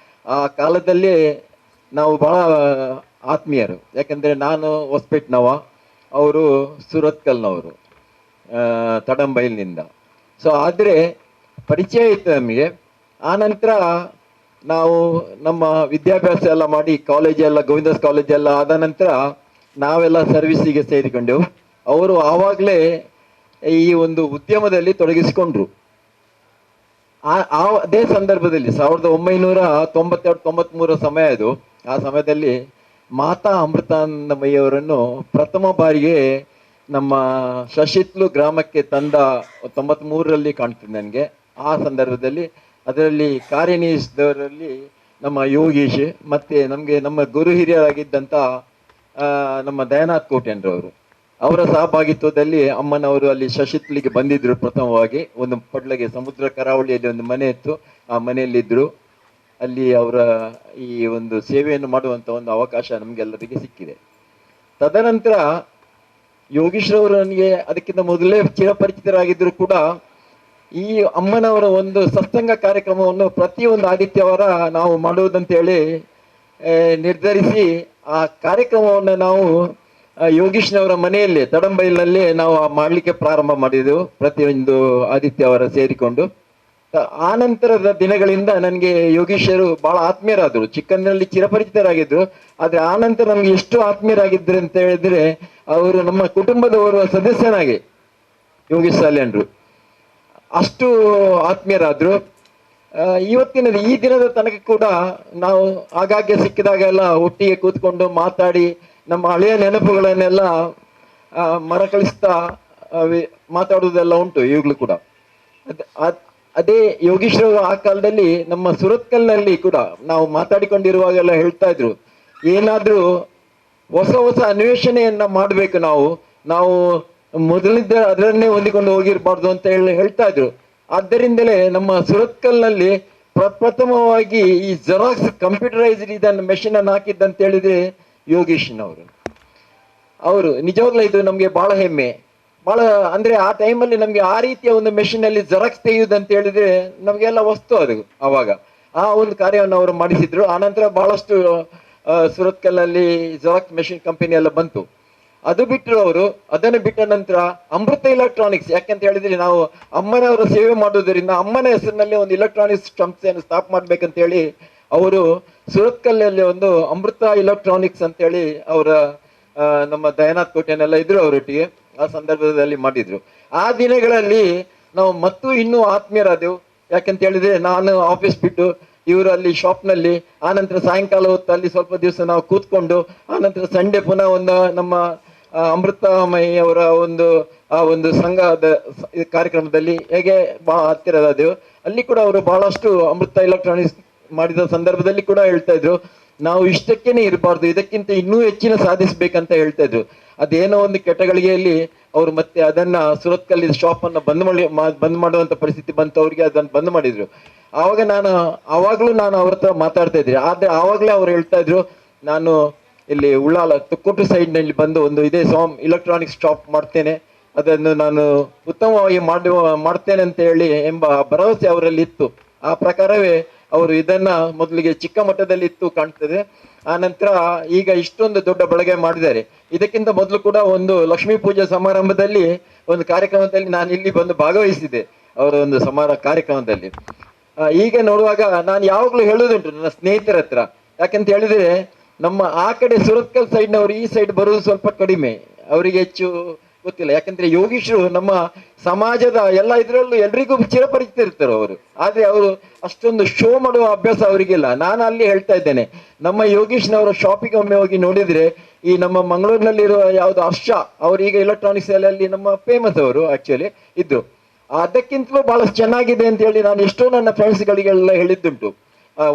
ಆ ಕಾಲದಲ್ಲಿ ನಾವು ಬಹಳ ಆತ್ಮೀಯರು. ಯಾಕಂದರೆ ನಾನು ಹೊಸಪೇಟ್ನವ, ಅವರು ಸುರತ್ಕಲ್ನವರು, ತಡಂಬೈಲ್ನಿಂದ. ಸೊ ಆದರೆ ಪರಿಚಯ ಇತ್ತು ನಮಗೆ. ಆ ನಂತರ ನಾವು ನಮ್ಮ ವಿದ್ಯಾಭ್ಯಾಸ ಎಲ್ಲ ಮಾಡಿ ಕಾಲೇಜೆಲ್ಲ ಗೋವಿಂದಾಸ್ ಕಾಲೇಜೆಲ್ಲ ಆದ ನಂತರ ನಾವೆಲ್ಲ ಸರ್ವಿಸಿಗೆ ಸೇರಿಕೊಂಡೆವು. ಅವರು ಆವಾಗಲೇ ಈ ಒಂದು ಉದ್ಯಮದಲ್ಲಿ ತೊಡಗಿಸಿಕೊಂಡ್ರು. ಅದೇ ಸಂದರ್ಭದಲ್ಲಿ 1992-93 ಸಮಯ ಅದು. ಆ ಸಮಯದಲ್ಲಿ ಮಾತಾ ಅಮೃತಾನಂದಮಯ್ಯವರನ್ನು ಪ್ರಥಮ ಬಾರಿಗೆ ನಮ್ಮ ಶಶಿತ್ಲು ಗ್ರಾಮಕ್ಕೆ ತಂದ 93ರಲ್ಲಿ ಕಾಣ್ತದೆ ನನಗೆ. ಆ ಸಂದರ್ಭದಲ್ಲಿ ಅದರಲ್ಲಿ ಕಾರ್ಯನಿರ್ವಹಿಸಿದವರಲ್ಲಿ ನಮ್ಮ ಯೋಗೀಶ್ ಮತ್ತೆ ನಮ್ಮ ಗುರು ಹಿರಿಯರಾಗಿದ್ದಂಥ ನಮ್ಮ ದಯಾನಾಥ್ ಕೋಟ್ಯನ್ರವರು, ಅವರ ಸಹಭಾಗಿತ್ವದಲ್ಲಿ ಅಮ್ಮನವರು ಅಲ್ಲಿ ಶಶಿತ್ಲಿಗೆ ಬಂದಿದ್ರು. ಪ್ರಥಮವಾಗಿ ಒಂದು ಪಡ್ಲಗೆ ಸಮುದ್ರ ಕರಾವಳಿಯಲ್ಲಿ ಒಂದು ಮನೆ ಇತ್ತು, ಆ ಮನೆಯಲ್ಲಿದ್ದರು. ಅಲ್ಲಿ ಅವರ ಈ ಒಂದು ಸೇವೆಯನ್ನು ಮಾಡುವಂಥ ಒಂದು ಅವಕಾಶ ನಮಗೆಲ್ಲರಿಗೆ ಸಿಕ್ಕಿದೆ. ತದನಂತರ ಯೋಗೀಶ್ರವರು ನನಗೆ ಅದಕ್ಕಿಂತ ಮೊದಲೇ ಚಿರಪರಿಚಿತರಾಗಿದ್ದರೂ ಕೂಡ ಈ ಅಮ್ಮನವರ ಒಂದು ಸತ್ಸಂಗ ಕಾರ್ಯಕ್ರಮವನ್ನು ಪ್ರತಿಯೊಂದು ಆದಿತ್ಯವಾರ ನಾವು ಮಾಡುವುದಂತೇಳಿ ನಿರ್ಧರಿಸಿ ಆ ಕಾರ್ಯಕ್ರಮವನ್ನು ನಾವು ಯೋಗೀಶ್ನವರ ಮನೆಯಲ್ಲಿ ತಡಂಬೈಲ್ನಲ್ಲಿ ನಾವು ಮಾಡಲಿಕ್ಕೆ ಪ್ರಾರಂಭ ಮಾಡಿದೆವು, ಪ್ರತಿಯೊಂದು ಆದಿತ್ಯವಾರ ಸೇರಿಕೊಂಡು. ಆ ನಂತರದ ದಿನಗಳಿಂದ ನನಗೆ ಯೋಗೀಶರು ಬಹಳ ಆತ್ಮೀಯರಾದರು. ಚಿಕ್ಕಂದಿನಲ್ಲಿ ಚಿರಪರಿಚಿತರಾಗಿದ್ರು, ಆದರೆ ಆ ನಂತರ ನಮ್ಗೆ ಎಷ್ಟು ಆತ್ಮೀಯರಾಗಿದ್ರು ಅಂತ ಹೇಳಿದ್ರೆ ಅವರು ನಮ್ಮ ಕುಟುಂಬದವರ ಸದಸ್ಯನಾಗಿ ಯೋಗೀಶ್ ಸಾಲ್ಯಾನ್ರು ಅಷ್ಟು ಆತ್ಮೀಯರಾದ್ರು. ಈ ದಿನದ ತನಕ ಕೂಡ ನಾವು ಆಗಾಗ್ಗೆ ಸಿಕ್ಕಿದಾಗೆಲ್ಲ ಒಟ್ಟಿಗೆ ಕೂತ್ಕೊಂಡು ಮಾತಾಡಿ ನಮ್ಮ ಹಳೆಯ ನೆನಪುಗಳನ್ನೆಲ್ಲ ಮರ ಕಳಿಸ್ತಾ ಮಾತಾಡುವುದೆಲ್ಲ ಉಂಟು ಈಗಲೂ ಕೂಡ. ಅದೇ ಯೋಗೀಶ್ವರ ಆ ಕಾಲದಲ್ಲಿ ನಮ್ಮ ಸುರತ್ಕಲ್ನಲ್ಲಿ ಕೂಡ ನಾವು ಮಾತಾಡಿಕೊಂಡಿರುವಾಗೆಲ್ಲ ಹೇಳ್ತಾ ಇದ್ರು, ಏನಾದ್ರೂ ಹೊಸ ಹೊಸ ಅನ್ವೇಷಣೆಯನ್ನ ಮಾಡಬೇಕು, ನಾವು ಮೊದಲಿದ್ದ ಅದರನ್ನೇ ಹೊಂದಿಕೊಂಡು ಹೋಗಿರ್ಬಾರ್ದು ಅಂತ ಹೇಳ್ತಾ ಇದ್ರು. ಆದ್ದರಿಂದಲೇ ನಮ್ಮ ಸುರತ್ಕಲ್ನಲ್ಲಿ ಪ್ರಪ್ರಥಮವಾಗಿ ಈ ಜೆರಾಕ್ಸ್ ಕಂಪ್ಯೂಟರೈಸ್ಡ್ ಇದನ್ನು ಮೆಷಿನ್ ಅನ್ನು ಹಾಕಿದ್ದಂತ ಹೇಳಿದ್ರೆ ಯೋಗೀಶ್ನವರು. ಅವರು ನಿಜವಾಗ್ಲೂ ಇದು ನಮ್ಗೆ ಬಹಳ ಹೆಮ್ಮೆ. ಬಹಳ ಅಂದ್ರೆ ಆ ಟೈಮಲ್ಲಿ ನಮ್ಗೆ ಆ ರೀತಿಯ ಒಂದು ಮೆಷಿನ್ ಅಲ್ಲಿ ಜೆರಾಕ್ಸ್ ತೆಗೆಯುವುದಂತ ಹೇಳಿದ್ರೆ ನಮ್ಗೆಲ್ಲ ವಸ್ತು ಅದು. ಅವಾಗ ಆ ಒಂದು ಕಾರ್ಯವನ್ನು ಅವರು ಮಾಡಿಸಿದ್ರು. ಆನಂತರ ಬಹಳಷ್ಟು ಸುರತ್ಕಲ್ನಲ್ಲಿ ಜೆರಾಕ್ಸ್ ಮೆಷಿನ್ ಕಂಪನಿ ಎಲ್ಲ ಬಂತು. ಅದು ಬಿಟ್ಟರು ಅವರು. ಅದನ್ನು ಬಿಟ್ಟ ನಂತರ ಅಮೃತ ಎಲೆಕ್ಟ್ರಾನಿಕ್ಸ್, ಯಾಕೆಂತ ಹೇಳಿದ್ರೆ ನಾವು ಅಮ್ಮನವರ ಸೇವೆ ಮಾಡುವುದರಿಂದ ಅಮ್ಮನ ಹೆಸರಿನಲ್ಲಿ ಒಂದು ಎಲೆಕ್ಟ್ರಾನಿಕ್ಸ್ ಸಂಸ್ಥೆಯನ್ನು ಸ್ಥಾಪನೆ ಮಾಡ್ಬೇಕಂತ ಹೇಳಿ ಅವರು ಸುರತ್ಕಲ್ನಲ್ಲಿ ಒಂದು ಅಮೃತ ಎಲೆಕ್ಟ್ರಾನಿಕ್ಸ್ ಅಂತ ಹೇಳಿ ಅವರ ನಮ್ಮ ದಯಾನಾಥ್ ಕೋಟೆನೆಲ್ಲ ಇದ್ರು ಅವರೊಟ್ಟಿಗೆ. ಆ ಸಂದರ್ಭದಲ್ಲಿ ಮಾಡಿದ್ರು. ಆ ದಿನಗಳಲ್ಲಿ ನಾವು ಮತ್ತು ಇನ್ನೂ ಆತ್ಮೀಯರಾದೆವು. ಯಾಕಂತ ಹೇಳಿದ್ರೆ ನಾನು ಆಫೀಸ್ ಬಿಟ್ಟು ಇವರು ಅಲ್ಲಿ ಶಾಪ್ನಲ್ಲಿ, ಆನಂತರ ಸಾಯಂಕಾಲ ಹೊತ್ತು ಅಲ್ಲಿ ಸ್ವಲ್ಪ ದಿವಸ ನಾವು ಕೂತ್ಕೊಂಡು, ಆನಂತರ ಸಂಡೇ ಪುನಃ ಒಂದು ನಮ್ಮ ಅಮೃತಮಯಿ ಅವರ ಆ ಒಂದು ಸಂಘದ ಕಾರ್ಯಕ್ರಮದಲ್ಲಿ ಹೇಗೆ ಬಹಳ ಹತ್ತಿರದಾದೆವು. ಅಲ್ಲಿ ಕೂಡ ಅವರು ಬಹಳಷ್ಟು ಅಮೃತ ಎಲೆಕ್ಟ್ರಾನಿಕ್ಸ್ ಮಾಡಿದ ಸಂದರ್ಭದಲ್ಲಿ ಕೂಡ ಹೇಳ್ತಾ ಇದ್ರು, ನಾವು ಇಷ್ಟಕ್ಕೇನೆ ಇರಬಾರ್ದು, ಇದಕ್ಕಿಂತ ಇನ್ನೂ ಹೆಚ್ಚಿನ ಸಾಧಿಸ್ಬೇಕಂತ ಹೇಳ್ತಾ ಇದ್ರು. ಅದೇನೋ ಒಂದು ಕೆಟಗಳಿಗೆಯಲ್ಲಿ ಅವರು ಮತ್ತೆ ಅದನ್ನ ಸುರತ್ಕಲ್ಲಿ ಶಾಪ್ ಅನ್ನ ಬಂದ್ ಮಾಡುವಂತ ಪರಿಸ್ಥಿತಿ ಬಂತು. ಅವ್ರಿಗೆ ಅದನ್ನ ಬಂದ್ ಮಾಡಿದ್ರು. ಆವಾಗ್ಲೂ ನಾನು ಅವ್ರ ಹತ್ರ ಮಾತಾಡ್ತಾ ಇದ್ದೆ. ಆದ್ರೆ ಆವಾಗ್ಲೇ ಅವ್ರು ಹೇಳ್ತಾ ಇದ್ರು, ನಾನು ಇಲ್ಲಿ ಉಳ್ಳಾಲ ತುಕ್ಕೋಟು ಸೈಡ್ ನಲ್ಲಿ ಬಂದು ಒಂದು ಇದೇ ಎಲೆಕ್ಟ್ರಾನಿಕ್ಸ್ ಶಾಪ್ ಮಾಡ್ತೇನೆ, ಅದನ್ನು ನಾನು ಉತ್ತಮವಾಗಿ ಮಾಡ್ತೇನೆ ಅಂತ ಹೇಳಿ ಎಂಬ ಭರವಸೆ ಅವರಲ್ಲಿ ಇತ್ತು. ಆ ಪ್ರಕಾರವೇ ಅವರು ಇದನ್ನ ಮೊದಲಿಗೆ ಚಿಕ್ಕ ಮಟ್ಟದಲ್ಲಿ ಇತ್ತು ಕಾಣ್ತದೆ. ಆ ನಂತರ ಈಗ ಇಷ್ಟೊಂದು ದೊಡ್ಡ ಬಳಕೆ ಮಾಡಿದ್ದಾರೆ. ಇದಕ್ಕಿಂತ ಮೊದಲು ಕೂಡ ಒಂದು ಲಕ್ಷ್ಮೀ ಪೂಜೆ ಸಮಾರಂಭದಲ್ಲಿ ಒಂದು ಕಾರ್ಯಕ್ರಮದಲ್ಲಿ ನಾನು ಇಲ್ಲಿ ಬಂದು ಭಾಗವಹಿಸಿದ್ದೆ, ಅವರ ಒಂದು ಕಾರ್ಯಕ್ರಮದಲ್ಲಿ. ಈಗ ನೋಡುವಾಗ ನಾನು ಯಾವಾಗ್ಲೂ ಹೇಳೋದುಂಟು ನನ್ನ ಸ್ನೇಹಿತರ ಹತ್ರ, ಯಾಕಂತ ಹೇಳಿದ್ರೆ ನಮ್ಮ ಆ ಕಡೆ ಸುರತ್ಕಲ್ ಸೈಡ್ನವರು ಈ ಸೈಡ್ ಬರುವುದು ಸ್ವಲ್ಪ ಕಡಿಮೆ, ಅವರಿಗೆ ಹೆಚ್ಚು ಗೊತ್ತಿಲ್ಲ. ಯಾಕಂದ್ರೆ ಯೋಗೀಶ್ರು ನಮ್ಮ ಸಮಾಜದ ಎಲ್ಲ ಇದರಲ್ಲೂ ಎಲ್ರಿಗೂ ಚಿರಪರಿಚಿತ ಇರ್ತಾರೆ ಅವರು. ಆದ್ರೆ ಅವರು ಅಷ್ಟೊಂದು ಶೋ ಮಾಡುವ ಅಭ್ಯಾಸ ಅವರಿಗಿಲ್ಲ. ನಾನು ಅಲ್ಲಿ ಹೇಳ್ತಾ ಇದ್ದೇನೆ, ನಮ್ಮ ಯೋಗೀಶ್ನವರ ಶಾಪಿಗೆ ಒಮ್ಮೆ ಹೋಗಿ ನೋಡಿದ್ರೆ ಈ ನಮ್ಮ ಮಂಗಳೂರಿನಲ್ಲಿರುವ ಯಾವ್ದು ಹರ್ಷ ಅವರು ಈಗ ಎಲೆಕ್ಟ್ರಾನಿಕ್ಸ್ ಅಲ್ಲಿ ನಮ್ಮ ಫೇಮಸ್ ಅವರು ಆಕ್ಚುಲಿ ಇದ್ರು. ಅದಕ್ಕಿಂತಲೂ ಬಹಳಷ್ಟು ಚೆನ್ನಾಗಿದೆ ಅಂತ ಹೇಳಿ ನಾನು ಎಷ್ಟೋ ನನ್ನ ಫ್ರೆಂಡ್ಸ್ಗಳಿಗೆಲ್ಲ ಹೇಳಿದ್ದುಂಟು,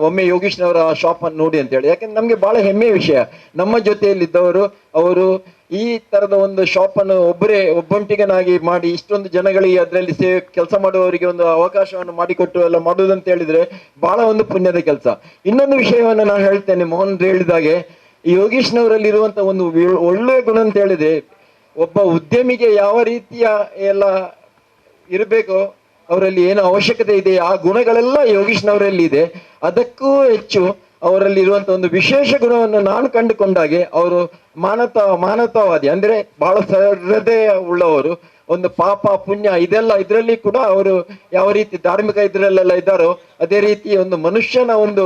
ಒಮ್ಮೆ ಯೋಗೀಶ್ನವರ ಶಾಪ್ ಅನ್ನು ನೋಡಿ ಅಂತ ಹೇಳಿ. ಯಾಕಂದ್ರೆ ನಮ್ಗೆ ಬಹಳ ಹೆಮ್ಮೆಯ ವಿಷಯ, ನಮ್ಮ ಜೊತೆಯಲ್ಲಿದ್ದವರು ಅವರು ಈ ತರದ ಒಂದು ಶಾಪ್ ಅನ್ನು ಒಬ್ಬೊಂಟಿಗನಾಗಿ ಮಾಡಿ ಇಷ್ಟೊಂದು ಜನಗಳಿಗೆ ಅದರಲ್ಲಿ ಕೆಲಸ ಮಾಡುವವರಿಗೆ ಒಂದು ಅವಕಾಶವನ್ನು ಮಾಡಿಕೊಟ್ಟು ಎಲ್ಲ ಮಾಡುವುದಂತ ಹೇಳಿದ್ರೆ ಬಹಳ ಒಂದು ಪುಣ್ಯದ ಕೆಲಸ. ಇನ್ನೊಂದು ವಿಷಯವನ್ನು ನಾನು ಹೇಳ್ತೇನೆ, ಮೋಹನ್ ಹೇಳಿದಾಗೆ ಯೋಗೀಶ್ನವರಲ್ಲಿ ಇರುವಂತ ಒಂದು ಒಳ್ಳೆಯ ಗುಣ ಅಂತ ಹೇಳಿದ್ರೆ, ಒಬ್ಬ ಉದ್ಯಮಿಗೆ ಯಾವ ರೀತಿಯ ಎಲ್ಲ ಇರಬೇಕೋ, ಅವರಲ್ಲಿ ಏನು ಅವಶ್ಯಕತೆ ಇದೆ ಆ ಗುಣಗಳೆಲ್ಲ ಯೋಗೀಶ್ನವರಲ್ಲಿ ಇದೆ. ಅದಕ್ಕೂ ಹೆಚ್ಚು ಅವರಲ್ಲಿ ಇರುವಂತ ಒಂದು ವಿಶೇಷ ಗುಣವನ್ನು ನಾನು ಕಂಡುಕೊಂಡಾಗೆ, ಅವರು ಮಾನವತಾವಾದಿ, ಅಂದ್ರೆ ಬಹಳ ಹೃದಯ ಉಳ್ಳವರು. ಒಂದು ಪಾಪ ಪುಣ್ಯ ಇದರಲ್ಲಿ ಕೂಡ ಅವರು ಯಾವ ರೀತಿ ಧಾರ್ಮಿಕ ಇದ್ರಲ್ಲೆಲ್ಲ ಇದ್ದಾರೋ ಅದೇ ರೀತಿ ಒಂದು ಮನುಷ್ಯನ ಒಂದು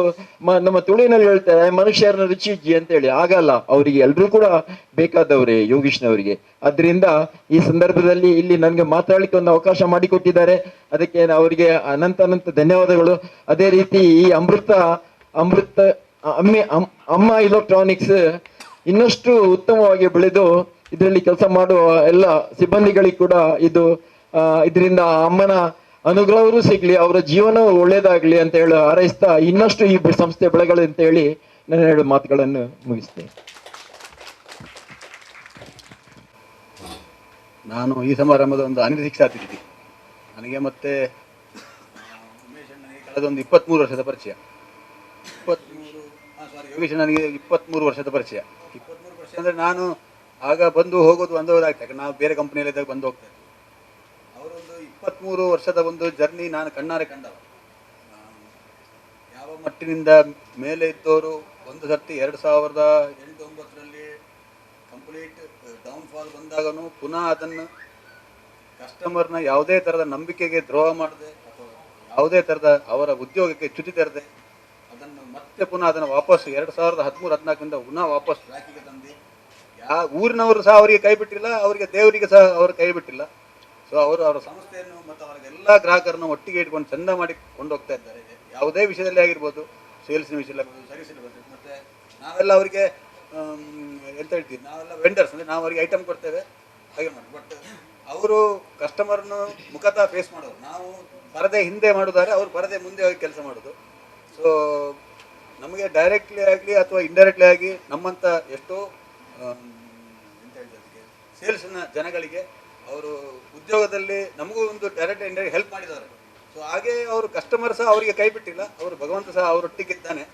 ನಮ್ಮ ತುಳುವಿನಲ್ಲಿ ಹೇಳ್ತಾರೆ ಮನುಷ್ಯರನ್ನ ರುಚಿಜ್ಜಿ ಅಂತ ಹೇಳಿ. ಆಗಲ್ಲ, ಅವರಿಗೆ ಎಲ್ರೂ ಕೂಡ ಬೇಕಾದವರೇ ಯೋಗೀಶ್ನವರಿಗೆ. ಅದರಿಂದ ಈ ಸಂದರ್ಭದಲ್ಲಿ ಇಲ್ಲಿ ನನಗೆ ಮಾತಾಡ್ಲಿಕ್ಕೆ ಒಂದು ಅವಕಾಶ ಮಾಡಿಕೊಟ್ಟಿದ್ದಾರೆ, ಅದಕ್ಕೆ ಅವರಿಗೆ ಅನಂತ ಧನ್ಯವಾದಗಳು. ಅದೇ ರೀತಿ ಈ ಅಮ್ಮ ಎಲೆಕ್ಟ್ರಾನಿಕ್ಸ್ ಇನ್ನಷ್ಟು ಉತ್ತಮವಾಗಿ ಬೆಳೆದು ಇದರಲ್ಲಿ ಕೆಲಸ ಮಾಡುವ ಎಲ್ಲ ಸಿಬ್ಬಂದಿಗಳಿಗೆ ಕೂಡ ಇದರಿಂದ ಅಮ್ಮನ ಅನುಗ್ರಹವೂ ಸಿಗ್ಲಿ, ಅವರ ಜೀವನವೂ ಒಳ್ಳೇದಾಗ್ಲಿ ಅಂತ ಹೇಳಿ ಹಾರೈಸ್ತಾ ಇನ್ನಷ್ಟು ಈ ಸಂಸ್ಥೆ ಬೆಳೆಗಳು ಅಂತ ಹೇಳಿ ನನ್ನ 2 ಮಾತುಗಳನ್ನು ಮುಗಿಸ್ತೇನೆ. ನಾನು ಈ ಸಮಾರಂಭದ ಒಂದು ಅನಿರೀಕ್ಷಿತ ಅತಿಥಿ. ನನಗೆ ಮತ್ತೆ ಉಮೇಶ್ ಅಣ್ಣನಿಗೆ ಕಳೆದೊಂದು 23 ವರ್ಷದ ಪರಿಚಯ. ಯೋಗೀಶ್ ನನಗೆ 23 ವರ್ಷದ ಪರಿಚಯ. 23 ವರ್ಷ ಅಂದರೆ ನಾನು ಆಗ ಬಂದು ಹೋಗೋದು ಒಂದೋದಾಗ್ತದೆ, ನಾವು ಬೇರೆ ಕಂಪ್ನಿಯಲ್ಲಿದ್ದಾಗ ಬಂದು ಹೋಗ್ತಾ ಇದ್ವಿ. ಅವರೊಂದು 23 ವರ್ಷದ ಒಂದು ಜರ್ನಿ ನಾನು ಕಣ್ಣಾರೆ ಕಂಡವ. ಯಾವ ಮಟ್ಟಿನಿಂದ ಮೇಲೆ ಇದ್ದವರು ಒಂದು ಸರ್ತಿ 2008-9ರಲ್ಲಿ ಕಂಪ್ಲೀಟ್ ಡೌನ್ಫಾಲ್ ಬಂದಾಗನು ಪುನಃ ಅದನ್ನು ಕಸ್ಟಮರ್ನ ಯಾವುದೇ ಥರದ ನಂಬಿಕೆಗೆ ದ್ರೋಹ ಮಾಡದೆ ಅಥವಾ ಯಾವುದೇ ಥರದ ಅವರ ಉದ್ಯೋಗಕ್ಕೆ ಚ್ಯುತಿ ತರದೆ ಅದನ್ನು ಮತ್ತೆ ಪುನಃ ಅದನ್ನು ವಾಪಸ್ 2013-14ರಿಂದ ಪುನಃ ವಾಪಸ್ ಟ್ರ್ಯಾಕಿಗೆ ತಂದು ಊರಿನವರು ಸಹ ಅವರಿಗೆ ಕೈ ಬಿಟ್ಟಿಲ್ಲ, ಅವರಿಗೆ ದೇವರಿಗೆ ಸಹ ಅವರು ಕೈ ಬಿಟ್ಟಿಲ್ಲ. ಸೊ ಅವರ ಸಂಸ್ಥೆಯನ್ನು ಮತ್ತು ಅವರಿಗೆಲ್ಲ ಗ್ರಾಹಕರನ್ನು ಒಟ್ಟಿಗೆ ಇಟ್ಕೊಂಡು ಚಂದ ಮಾಡಿ ಕೊಂಡೋಗ್ತಾ ಇದ್ದಾರೆ. ಯಾವುದೇ ವಿಷಯದಲ್ಲಿ ಆಗಿರ್ಬೋದು, ಸೇಲ್ಸ್ನ ವಿಷಯದಲ್ಲಿ ಆಗ್ಬೋದು, ಸರ್ವಿಸ್ ಇರ್ಬೋದು. ಮತ್ತು ನಾವೆಲ್ಲ ಅವರಿಗೆ ಎಂತ ಹೇಳ್ತೀವಿ, ನಾವೆಲ್ಲ ವೆಂಡರ್ಸ್, ಅಂದರೆ ನಾವು ಅವರಿಗೆ ಐಟಮ್ ಕೊಡ್ತೇವೆ, ಹಾಗೆ ಮಾಡಿ. ಬಟ್ ಅವರು ಕಸ್ಟಮರ್ನ ಮುಖತಃ ಫೇಸ್ ಮಾಡೋದು, ನಾವು ಪರದೆ ಹಿಂದೆ ಮಾಡೋದಾದ್ರೆ ಅವ್ರು ಪರದೆ ಮುಂದೆ ಹೋಗಿ ಕೆಲಸ ಮಾಡೋದು. ಸೊ ನಮಗೆ ಡೈರೆಕ್ಟ್ಲಿ ಆಗಲಿ ಅಥವಾ ಇಂಡೈರೆಕ್ಟ್ಲಿ ಆಗಿ ನಮ್ಮಂಥ ಎಷ್ಟೋ ಎಂತ ಹೇಳ್ತಾರೆ ಸೇಲ್ಸ್ನ ಜನಗಳಿಗೆ ಅವರು ಉದ್ಯೋಗದಲ್ಲಿ ನಮಗೂ ಒಂದು ಡೈರೆಕ್ಟ್ ಇಂಡೈರೆಕ್ಟ್ ಹೆಲ್ಪ್ ಮಾಡಿದ್ದಾರೆ. ಸೊ ಹಾಗೆ ಅವರು ಕಸ್ಟಮರ್ ಸಹ ಅವರಿಗೆ ಕೈ ಬಿಟ್ಟಿಲ್ಲ, ಅವರು ಭಗವಂತ ಸಹ ಅವರೊಟ್ಟಿಗಿದ್ದಾನೆ.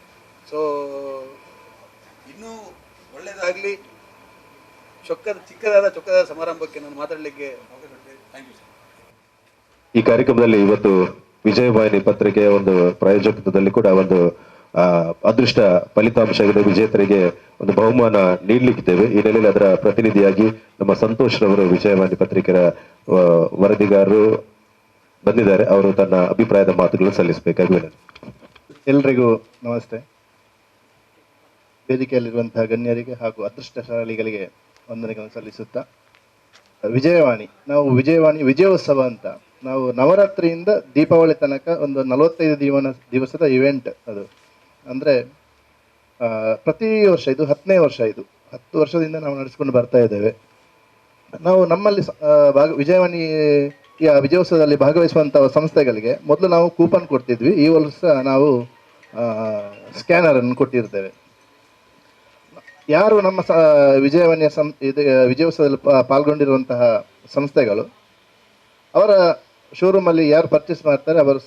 ಸೊ ಇನ್ನೂ ಒಳ್ಳೆಯದಾಗಲಿ. ಚಿಕ್ಕದಾದ ಸಮಾರಂಭಕ್ಕೆ ನಾನು ಮಾತಾಡಲಿಕ್ಕೆ ಅವಕಾಶ ಕೊಡ್ತೇನೆ. Thank you sir. ಈ ಕಾರ್ಯಕ್ರಮದಲ್ಲಿ ಇವತ್ತು ವಿಜಯವಾಹಿನಿ ಪತ್ರಿಕೆಯ ಒಂದು ಪ್ರಾಯೋಜಕತ್ವದಲ್ಲಿ ಕೂಡ ಒಂದು ಅದೃಷ್ಟ ಫಲಿತಾಂಶಗಳ ವಿಜೇತರಿಗೆ ಒಂದು ಬಹುಮಾನ ನೀಡಲಿಕ್ಕಿದ್ದೇವೆ. ಈ ನೆಲೆಯಲ್ಲಿ ಅದರ ಪ್ರತಿನಿಧಿಯಾಗಿ ನಮ್ಮ ಸಂತೋಷ್ ರವರು ವಿಜಯವಾಹಿನಿ ಪತ್ರಿಕೆಯ ವರದಿಗಾರರು ಬಂದಿದ್ದಾರೆ. ಅವರು ತನ್ನ ಅಭಿಪ್ರಾಯದ ಮಾತುಗಳನ್ನು ಸಲ್ಲಿಸಬೇಕಾಗಿ ವಿನಂತಿ. ಎಲ್ರಿಗೂ ನಮಸ್ತೆ. ವೇದಿಕೆಯಲ್ಲಿರುವಂತಹ ಗಣ್ಯರಿಗೆ ಹಾಗೂ ಅದೃಷ್ಟಶಾಲಿಗಳಿಗೆ ವಂದನೆಗಳನ್ನು ಸಲ್ಲಿಸುತ್ತಾ, ನಾವು ವಿಜಯವಾಣಿ ವಿಜಯೋತ್ಸವ ಅಂತ ನಾವು ನವರಾತ್ರಿಯಿಂದ ದೀಪಾವಳಿ ತನಕ ಒಂದು 45 ದಿವಸದ ಇವೆಂಟ್ ಅದು. ಅಂದರೆ ಪ್ರತಿ ವರ್ಷ ಇದು 10ನೇ ವರ್ಷ, ಇದು 10 ವರ್ಷದಿಂದ ನಾವು ನಡೆಸ್ಕೊಂಡು ಬರ್ತಾ ಇದ್ದೇವೆ. ನಾವು ನಮ್ಮಲ್ಲಿ ವಿಜಯವಾಣಿ ವಿಜಯೋತ್ಸವದಲ್ಲಿ ಭಾಗವಹಿಸುವಂಥ ಸಂಸ್ಥೆಗಳಿಗೆ ಮೊದಲು ನಾವು ಕೂಪನ್ ಕೊಡ್ತಿದ್ವಿ. ಈ ವರ್ಷ ನಾವು ಸ್ಕ್ಯಾನರನ್ನು ಕೊಟ್ಟಿರ್ತೇವೆ. ಯಾರು ನಮ್ಮ ವಿಜಯವಾಣಿಯ ವಿಜಯೋತ್ಸವದಲ್ಲಿ ಪಾಲ್ಗೊಂಡಿರುವಂತಹ ಸಂಸ್ಥೆಗಳು ಅವರ ಶೋರೂಮಲ್ಲಿ ಯಾರು ಪರ್ಚೇಸ್ ಮಾಡ್ತಾರೆ ಅವರು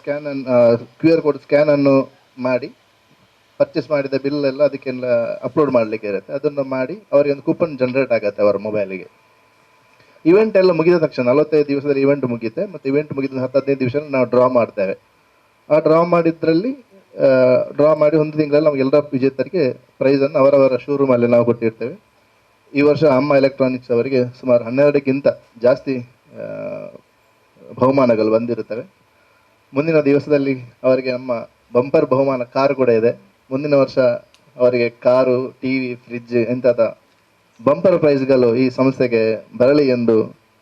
QR ಕೋಡ್ ಸ್ಕ್ಯಾನನ್ನು ಮಾಡಿ ಪರ್ಚೇಸ್ ಮಾಡಿದ ಬಿಲ್ ಎಲ್ಲ ಅದಕ್ಕೆಲ್ಲ ಅಪ್ಲೋಡ್ ಮಾಡಲಿಕ್ಕೆ ಇರುತ್ತೆ. ಅದನ್ನು ಮಾಡಿ ಅವರಿಗೆ ಒಂದು ಕೂಪನ್ ಜನರೇಟ್ ಆಗುತ್ತೆ ಅವರ ಮೊಬೈಲಿಗೆ. ಇವೆಂಟ್ ಎಲ್ಲ ಮುಗಿದ ತಕ್ಷಣ 45 ದಿವಸದಲ್ಲಿ ಇವೆಂಟ್ ಮುಗಿಯುತ್ತೆ. ಮತ್ತು ಇವೆಂಟ್ ಮುಗಿದ 10-15 ದಿವಸ ನಾವು ಡ್ರಾ ಮಾಡ್ತೇವೆ. ಆ ಡ್ರಾ ಮಾಡಿ ಒಂದು ತಿಂಗಳಲ್ಲಿ ನಾವು ಎಲ್ಲ ವಿಜೇತರಿಗೆ ಪ್ರೈಸನ್ನು ಅವರವರ ಶೋರೂಮಲ್ಲಿ ನಾವು ಕೊಟ್ಟಿರ್ತೇವೆ. ಈ ವರ್ಷ ಅಮ್ಮ ಎಲೆಕ್ಟ್ರಾನಿಕ್ಸ್ ಅವರಿಗೆ ಸುಮಾರು 12ಕ್ಕಿಂತ ಜಾಸ್ತಿ ಬಹುಮಾನಗಳು ಬಂದಿರುತ್ತವೆ. ಮುಂದಿನ ದಿವಸದಲ್ಲಿ ಅವರಿಗೆ ನಮ್ಮ ಬಂಪರ್ ಬಹುಮಾನ ಕಾರು ಕೂಡ ಇದೆ. ಮುಂದಿನ ವರ್ಷ ಅವರಿಗೆ ಕಾರು, TV, ಫ್ರಿಡ್ಜ್ ಇಂಥದ ಬಂಪರ್ ಪ್ರೈಸ್ಗಳು ಈ ಸಂಸ್ಥೆಗೆ ಬರಲಿ ಎಂದು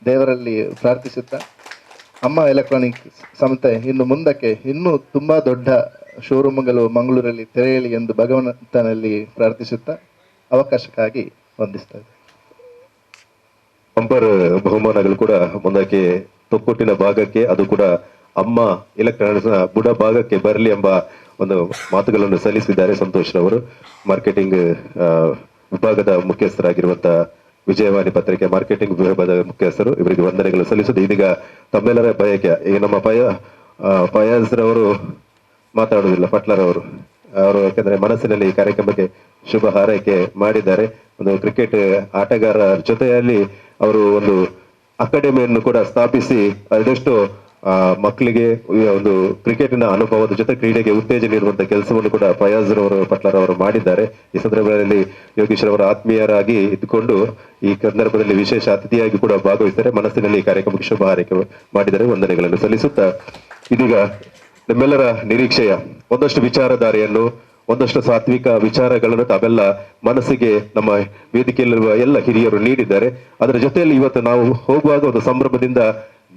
ದೇವರಲ್ಲಿ ಪ್ರಾರ್ಥಿಸುತ್ತಾ, ಅಮ್ಮ ಎಲೆಕ್ಟ್ರಾನಿಕ್ಸ್ ಸಂಸ್ಥೆ ಇನ್ನು ಮುಂದಕ್ಕೆ ಇನ್ನೂ ತುಂಬ ದೊಡ್ಡ ಶೋರೂಮ್ಗಳು ಮಂಗಳೂರಲ್ಲಿ ತೆರೆಯಲಿ ಎಂದು ಭಗವಂತನಲ್ಲಿ ಪ್ರಾರ್ಥಿಸುತ್ತಾ ಅವಕಾಶಕ್ಕಾಗಿ ವಂದಿಸ್ತೇವೆ. ಬಂಪರ್ ಬಹುಮಾನಗಳು ಕೂಡ ಮುಂದಕ್ಕೆ ತೊಕ್ಕೊಟ್ಟಿನ ಭಾಗಕ್ಕೆ, ಅದು ಕೂಡ ಅಮ್ಮ ಎಲೆಕ್ಟ್ರಾನಿಕ್ಸ್ನ ಬುಡ ಭಾಗಕ್ಕೆ ಬರಲಿ ಎಂಬ ಒಂದು ಮಾತುಗಳನ್ನು ಸಲ್ಲಿಸಿದ್ದಾರೆ ಸಂತೋಷ್ ರವರು. ಮಾರ್ಕೆಟಿಂಗ್ ವಿಭಾಗದ ಮುಖ್ಯಸ್ಥರಾಗಿರುವಂತಹ ವಿಜಯವಾಣಿ ಪತ್ರಿಕೆ ಮಾರ್ಕೆಟಿಂಗ್ ವಿಭಾಗದ ಮುಖ್ಯಸ್ಥರು, ಇವರಿಗೆ ವಂದನೆಗಳು ಸಲ್ಲಿಸುವುದು. ಇದೀಗ ತಮ್ಮೆಲ್ಲರ ಬಯಕೆ, ಈಗ ನಮ್ಮ ಫಯಾಜ್ ರವರು ಮಾತಾಡುವುದಿಲ್ಲ, ಪಟ್ಲರ್ ಅವರು ಯಾಕಂದ್ರೆ ಮನಸ್ಸಿನಲ್ಲಿ ಈ ಕಾರ್ಯಕ್ರಮಕ್ಕೆ ಶುಭ ಹಾರೈಕೆ ಮಾಡಿದ್ದಾರೆ. ಒಂದು ಕ್ರಿಕೆಟ್ ಆಟಗಾರರ ಜೊತೆಯಲ್ಲಿ ಅವರು ಒಂದು ಅಕಾಡೆಮಿಯನ್ನು ಕೂಡ ಸ್ಥಾಪಿಸಿ ಅದೆಷ್ಟು ಮಕ್ಕಳಿಗೆ ಒಂದು ಕ್ರಿಕೆಟಿನ ಅನುಭವದ ಜೊತೆ ಕ್ರೀಡೆಗೆ ಉತ್ತೇಜನ ನೀಡುವಂತಹ ಕೆಲಸವನ್ನು ಕೂಡ ಫಯಾಜ್ ರವರು ಪಟ್ಲರ್ ಅವರು ಮಾಡಿದ್ದಾರೆ. ಈ ಸಂದರ್ಭದಲ್ಲಿ ಯೋಗೀಶ್ ರವರ ಆತ್ಮೀಯರಾಗಿ ಇದ್ದುಕೊಂಡು ಈ ಸಂದರ್ಭದಲ್ಲಿ ವಿಶೇಷ ಅತಿಥಿಯಾಗಿ ಕೂಡ ಭಾಗವಹಿಸಿದ್ದಾರೆ. ಮನಸ್ಸಿನಲ್ಲಿ ಈ ಕಾರ್ಯಕ್ರಮಕ್ಕೆ ಶುಭ ಹಾರೈಕೆ ಮಾಡಿದ್ದಾರೆ. ವಂದನೆಗಳನ್ನು ಸಲ್ಲಿಸುತ್ತಾ, ಇದೀಗ ನಮ್ಮೆಲ್ಲರ ನಿರೀಕ್ಷೆಯ ಒಂದಷ್ಟು ವಿಚಾರಧಾರೆಯನ್ನು, ಒಂದಷ್ಟು ಸಾತ್ವಿಕ ವಿಚಾರಗಳನ್ನು ತಾವೆಲ್ಲ ಮನಸ್ಸಿಗೆ ನಮ್ಮ ವೇದಿಕೆಯಲ್ಲಿರುವ ಎಲ್ಲ ಹಿರಿಯರು ನೀಡಿದ್ದಾರೆ. ಅದರ ಜೊತೆಯಲ್ಲಿ ಇವತ್ತು ನಾವು ಹೋಗುವಾಗ ಒಂದು ಸಂಭ್ರಮದಿಂದ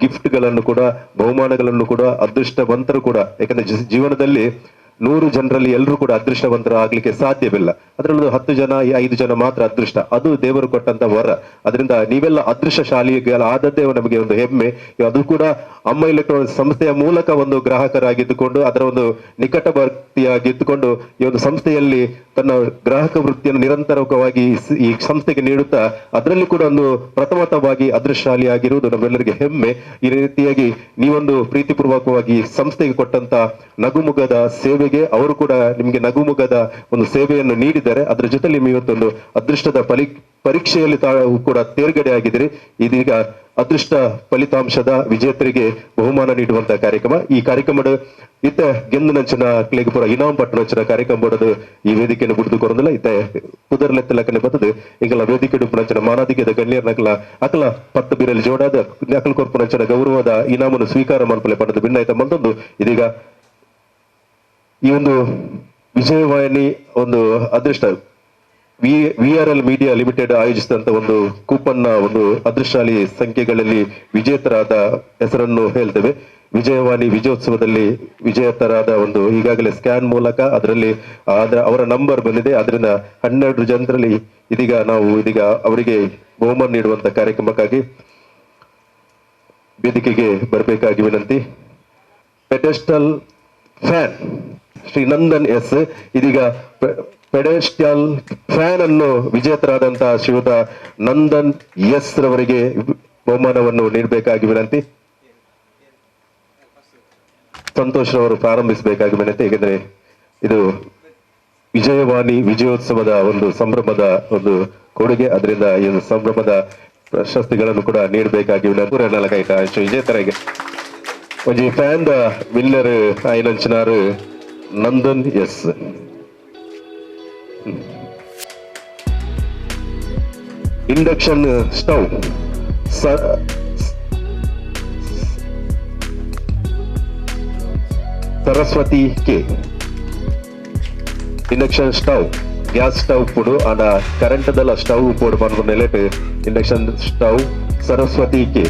ಗಿಫ್ಟ್ಗಳನ್ನು ಕೂಡ, ಬಹುಮಾನಗಳನ್ನು ಕೂಡ, ಅದೃಷ್ಟವಂತರು ಕೂಡ, ಯಾಕಂದ್ರೆ ಜೀವನದಲ್ಲಿ 100 ಜನರಲ್ಲಿ ಎಲ್ಲರೂ ಕೂಡ ಅದೃಷ್ಟವಂತರು ಆಗ್ಲಿಕ್ಕೆ ಸಾಧ್ಯವಿಲ್ಲ. ಅದರಲ್ಲಿ 10 ಜನ 5 ಜನ ಮಾತ್ರ ಅದೃಷ್ಟ, ಅದು ದೇವರು ಕೊಟ್ಟಂತ ವರ. ಅದರಿಂದ ನೀವೆಲ್ಲ ಅದೃಷ್ಟಶಾಲಿಗಳಾದದ್ದೇ ನಮಗೆ ಒಂದು ಹೆಮ್ಮೆ. ಅದು ಕೂಡ ಅಮ್ಮ ಎಲೆಕ್ಟ್ರಾನಿಕ್ಸ್ ಸಂಸ್ಥೆಯ ಮೂಲಕ ಒಂದು ಗ್ರಾಹಕರಾಗಿದ್ದುಕೊಂಡು ಅದರ ಒಂದು ನಿಕಟವರ್ತಿಯಾಗಿದ್ದುಕೊಂಡು ಈ ಒಂದು ಸಂಸ್ಥೆಯಲ್ಲಿ ತನ್ನ ಗ್ರಾಹಕ ವೃತ್ತಿಯನ್ನು ನಿರಂತರವಾಗಿ ಈ ಸಂಸ್ಥೆಗೆ ನೀಡುತ್ತಾ ಅದರಲ್ಲಿ ಕೂಡ ಒಂದು ಪ್ರಥಮತವಾಗಿ ಅದೃಷ್ಟಶಾಲಿಯಾಗಿರುವುದು ನಮ್ಮೆಲ್ಲರಿಗೆ ಹೆಮ್ಮೆ. ಈ ರೀತಿಯಾಗಿ ನೀವೊಂದು ಪ್ರೀತಿಪೂರ್ವಕವಾಗಿ ಸಂಸ್ಥೆಗೆ ಕೊಟ್ಟಂತ ನಗುಮುಗದ ಸೇವೆಗೆ ಅವರು ಕೂಡ ನಿಮಗೆ ನಗುಮುಗದ ಒಂದು ಸೇವೆಯನ್ನು ನೀಡಿದ್ದಾರೆ. ಅದರ ಜೊತೆಲಿ ಇವತ್ತೊಂದು ಅದೃಷ್ಟದ ಪರೀಕ್ಷೆಯಲ್ಲಿ ತಾವು ಕೂಡ ತೇರ್ಗಡೆ ಆಗಿದ್ದೀರಿ. ಇದೀಗ ಅದೃಷ್ಟ ಫಲಿತಾಂಶದ ವಿಜೇತರಿಗೆ ಬಹುಮಾನ ನೀಡುವಂತಹ ಕಾರ್ಯಕ್ರಮ. ಈ ಕಾರ್ಯಕ್ರಮದ ಇತ್ತ ಗೆಂದಿನಂಚಿನ ಕ್ಲೇಗಪುರ ಇನಾಮ್ ಪಟ್ಟಣಂಚಿನ ಕಾರ್ಯಕ್ರಮ ಬೋಡದು ಈ ವೇದಿಕೆಯನ್ನು ಬಿಡುದು ಕೊರೊಂದಿಲ್ಲ. ಇತ್ತ ಪುದರ್ಲೆತ್ತಲಕ್ಕನೆ ಬರ್ತದೆ ಈಗಲ ವೇದಿಕೆ ಡುಪ್ಪುನಂಚಿನ ಮಾನಾದಿಗೆದ ಗಣ್ಯರ್ನಕಲ ಅಕಲ 10 ಬೀರಲ್ಲಿ ಜೋಡಾದ ಅಕಲ ಕೊರ್ಪುನಂಚಿನ ಗೌರವದ ಇನಾಮನ್ನು ಸ್ವೀಕಾರ ಮಾಡ್ಕೊಳ್ಳೆ ಪಡೆದು ಭಿನ್ನಾಯ್ತ ಬಂದೊಂದು ಇದೀಗ ಈ ಒಂದು ವಿಜಯವಾಹಿನಿ ಒಂದು ಅದೃಷ್ಟ VRL ಮೀಡಿಯಾ ಲಿಮಿಟೆಡ್ ಆಯೋಜಿಸಿದಂತ ಒಂದು ಕೂಪನ್ನ ಒಂದು ಅದೃಷ್ಟಶಾಲಿ ಸಂಖ್ಯೆಗಳಲ್ಲಿ ವಿಜೇತರಾದ ಹೆಸರನ್ನು ಹೇಳ್ತೇವೆ. ವಿಜಯವಾಣಿ ವಿಜಯೋತ್ಸವದಲ್ಲಿ ವಿಜೇತರಾದ ಒಂದು ಈಗಾಗಲೇ ಸ್ಕ್ಯಾನ್ ಮೂಲಕ ಅದರಲ್ಲಿ ಅವರ ನಂಬರ್ ಬಂದಿದೆ. ಅದರಿಂದ 12 ಜನರಲ್ಲಿ ಇದೀಗ ಅವರಿಗೆ ಬಹುಮಾನ ನೀಡುವಂತ ಕಾರ್ಯಕ್ರಮಕ್ಕಾಗಿ ವೇದಿಕೆಗೆ ಬರಬೇಕಾಗಿ ವಿನಂತಿ. Pedestal fan Shri Nandan S, ಇದೀಗ ಪೆಡೆಸ್ಟಲ್ ಫ್ಯಾನ್ ಅನ್ನು ವಿಜೇತರಾದಂತಹ ಶ್ರೀಯುತ ನಂದನ್ ಎಸ್ ರವರಿಗೆ ಬಹುಮಾನವನ್ನು ನೀಡಬೇಕಾಗಿ ವಿನಂತಿ. ಸಂತೋಷ್ ರವರು ಪ್ರಾರಂಭಿಸಬೇಕಾಗಿ ವಿನಂತಿ. ಏಕೆಂದರೆ ಇದು ವಿಜಯವಾಣಿ ವಿಜಯೋತ್ಸವದ ಒಂದು ಸಂಭ್ರಮದ ಒಂದು ಕೊಡುಗೆ. ಅದರಿಂದ ಈ ಸಂಭ್ರಮದ ಪ್ರಶಸ್ತಿಗಳನ್ನು ಕೂಡ ನೀಡಬೇಕಾಗಿ ವಿನಂತಿ. 4 ವಿಜೇತರಿಗೆ ಒಂಜಿ ಫ್ಯಾನ್ ದ ವಿನ್ನರ್ ಆಯ್ನಂಚಿನಾರು Nandan S. Induction stove Saraswati K. Induction stove gas stove ಪುಡು ಆಂಡ ಕರೆಂಟ್ ದಲ್ಲ ಸ್ಟವ್ ಪೋಡು ಪನ್ಪುನ ನೆಲೆಟ್ induction stove Saraswati K.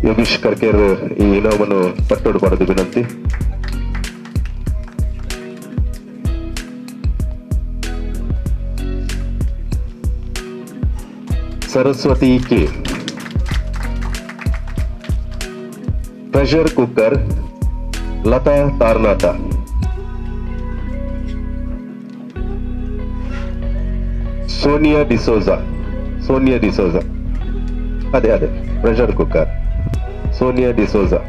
Yogish Karkera ಈ ಇನಾಮನ್ನು ಪಟ್ಟೋಡು ಪಡೆದು ವಿನಂತಿ. Saraswati K. Pressure cooker Latha Tarnath. Sonia D'Souza ಅದೇ pressure cooker Sonia D'Souza.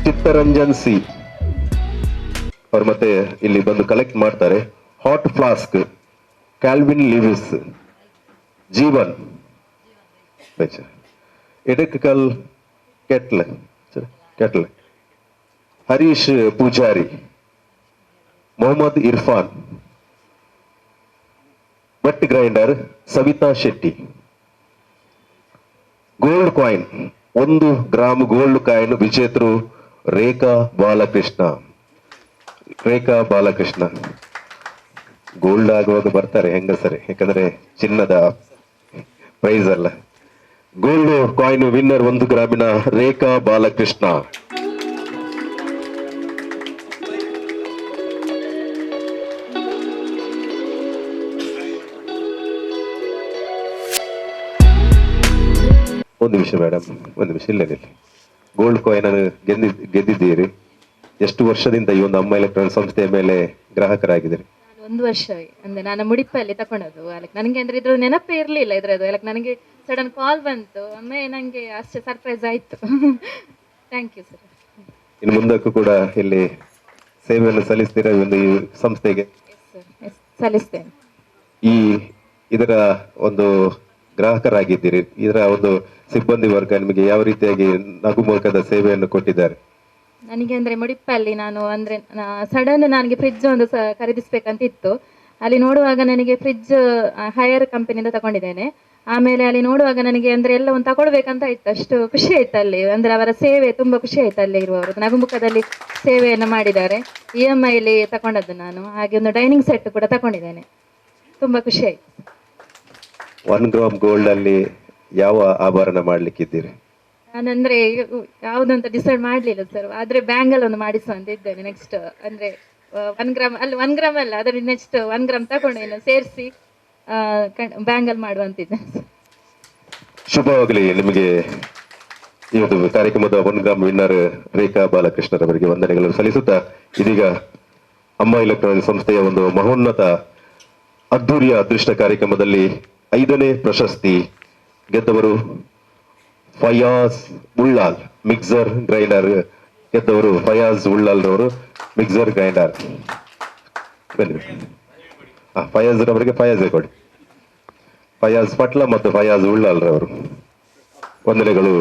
Chittaranjan C ಅವ್ರು ಮತ್ತೆ ಇಲ್ಲಿ ಬಂದು ಕಲೆಕ್ಟ್ ಮಾಡ್ತಾರೆ. Hot flask Calvin Lewis Jeevan. Electrical kettle Harish Poojari, Mohammed Irfan. But grinder Savita Shetty. Gold coin 1 gram gold coin ವಿಜೇತರು ರೇಖಾ ಬಾಲಕೃಷ್ಣ. ಗೋಲ್ಡ್ ಆಗುವಾಗ ಬರ್ತಾರೆ ಹೆಂಗಸರೆ, ಯಾಕಂದ್ರೆ ಚಿನ್ನದ ಪ್ರೈಸ್ ಅಲ್ಲ. ಗೋಲ್ಡ್ ಕಾಯಿನ್ ವಿನ್ನರ್ 1 ಗ್ರಾಮಿನ ರೇಖಾ ಬಾಲಕೃಷ್ಣ. ಒಂದು ನಿಮಿಷ ಮೇಡಮ್, ಒಂದು ನಿಮಿಷ. ಇಲ್ಲ ಗೋಲ್ಡ್ ಕಾಯಿನ್ ಅನ್ನು ಗೆದ್ದಿದ್ದೀರಿ. ಎಷ್ಟು ವರ್ಷದಿಂದ ಈ ಒಂದು ಅಮ್ಮ ಎಲೆಕ್ಟ್ರಾನಿಕ್ ಸಂಸ್ಥೆಯ ಮೇಲೆ ಗ್ರಾಹಕರಾಗಿದ್ದೀರಿ? 1 ವರ್ಷ. ಅಂದ್ರೆ ನಾನು ಮುಡಿಪಲ್ಲಿ ತಕೊಂಡದ್ದು. ನನಗೆ ಅಂದ್ರೆ ಇದ್ರ ನೆನಪೇ ಇರ್ಲಿಲ್ಲ ಇದ್ರದ್ದು. ನನಗೆ ಸಡನ್ ಕಾಲ್ ಬಂತು, ಒಮ್ಮೆ ನಂಗೆ ಅಷ್ಟೇ ಸರ್ಪ್ರೈಸ್ ಆಯ್ತು. Thank you sir. ಇನ್ನು ಮುಂದಕ್ಕೂ ಕೂಡ ಇಲ್ಲಿ ಸೇವೆಯನ್ನು ಸಲ್ಲಿಸ್ತೀರಾ ಈ ಒಂದು ಸಂಸ್ಥೆಗೆ? ಸಲ್ಲಿಸ್ತೇನೆ. ಇದರ ಒಂದು ಗ್ರಾಹಕರಾಗಿದ್ದೀರಿ. ಇದರ ಒಂದು ಸಿಬ್ಬಂದಿ ವರ್ಗ ನಿಮಗೆ ಯಾವ ರೀತಿಯಾಗಿ ನಗುಮುಖದ ಸೇವೆಯನ್ನು ಕೊಟ್ಟಿದ್ದಾರೆ? ನನಗೆ ಅಂದ್ರೆ ಮುಡಿಪಲ್ಲಿ ನಾನು ಅಂದ್ರೆ ಸಡನ್ ನನಗೆ ಫ್ರಿಡ್ಜ್ ಒಂದು ಖರೀದಿಸ್ಬೇಕಂತ ಇತ್ತು. ಅಲ್ಲಿ ನೋಡುವಾಗ ನನಗೆ ಫ್ರಿಡ್ಜ್ ಹೈಯರ್ ಕಂಪನಿಯಿಂದ ತಗೊಂಡಿದ್ದೇನೆ. ಆಮೇಲೆ ಅಲ್ಲಿ ನೋಡುವಾಗ ನನಗೆ ಅಂದ್ರೆ ಎಲ್ಲ ಒಂದು ತಗೊಳ್ಬೇಕಂತ ಇತ್ತು. ಅಷ್ಟು ಖುಷಿ ಆಯ್ತು ಅಲ್ಲಿ. ಅಂದ್ರೆ ಅವರ ಸೇವೆ ತುಂಬಾ ಖುಷಿ ಆಯ್ತು. ಅಲ್ಲಿ ಇರುವವರು ನಗುಮುಖದಲ್ಲಿ ಸೇವೆಯನ್ನು ಮಾಡಿದ್ದಾರೆ. EMI ತಗೊಂಡದ್ದು ನಾನು. ಹಾಗೆ ಒಂದು ಡೈನಿಂಗ್ ಸೆಟ್ ಕೂಡ ತಗೊಂಡಿದ್ದೇನೆ. ತುಂಬಾ ಖುಷಿ ಆಯ್ತು. 1 ಗ್ರಾಮ್ ಗೋಲ್ಡ್ ಅಲ್ಲಿ ಯಾವ ಆಭರಣ ಮಾಡ್ಲಿಕ್ಕಿದ್ದೀರಿ? ನಾನಂದ್ರೆ ಯಾವ್ದಂತ ಡಿಸೈಡ್ ಮಾಡ್ಲಿಲ್ಲ ಸರ್. ಆದ್ರೆ ಬ್ಯಾಂಗಲ್ ಒಂದು ಮಾಡಿಸುವ ಅಂತ ಇದ್ದೇನೆ ನೆಕ್ಸ್ಟ್. ಅಂದ್ರೆ 1 ಗ್ರಾಮ್ ಅಲ್ಲಿ 1 ಗ್ರಾಮ್ ಅಲ್ಲ, ಅದ್ರ ನೆಕ್ಸ್ಟ್ 1 ಗ್ರಾಮ್ ತಗೊಂಡು ಸೇರಿಸಿ ಬ್ಯಾಂಗಲ್ ಮಾಡುವಂತಿದ್ದೆ. ಶುಭವಾಗಲಿ ನಿಮಗೆ. ಈ ಒಂದು ಕಾರ್ಯಕ್ರಮದ 1 ಗ್ರಾಮ್ ವಿನ್ನರ್ ರೇಖಾ ಬಾಲಕೃಷ್ಣರವರಿಗೆ ವಂದನೆಗಳು ಸಲ್ಲಿಸುತ್ತಾ, ಇದೀಗ ಅಮ್ಮ ಎಲೆಕ್ಟ್ರಾನಿಕ್ ಸಂಸ್ಥೆಯ ಒಂದು ಮಹೋನ್ನತ ಅದ್ದೂರಿಯ ಅದೃಷ್ಟ ಕಾರ್ಯಕ್ರಮದಲ್ಲಿ 5ನೇ ಪ್ರಶಸ್ತಿ ಗೆದ್ದವರು ಫಯಾಜ್ ಉಳ್ಳಾಲ್. ಮಿಕ್ಸರ್ ಗ್ರೈಂಡರ್ ಗೆದ್ದವರು ಫಯಾಜ್ ಉಳ್ಳಾಲ್ ರವರು. ಮಿಕ್ಸರ್ ಗ್ರೈಂಡರ್ ಫಯಾಜ್ ರವರಿಗೆ ಫಯಾಜೇ ಕೊಡಿ. ಫಯಾಜ್ ಪಟ್ಲ ಮತ್ತು ಫಯಾಜ್ ಉಳ್ಳಾಲ್ ರವರು ವಂದನೆಗಳು.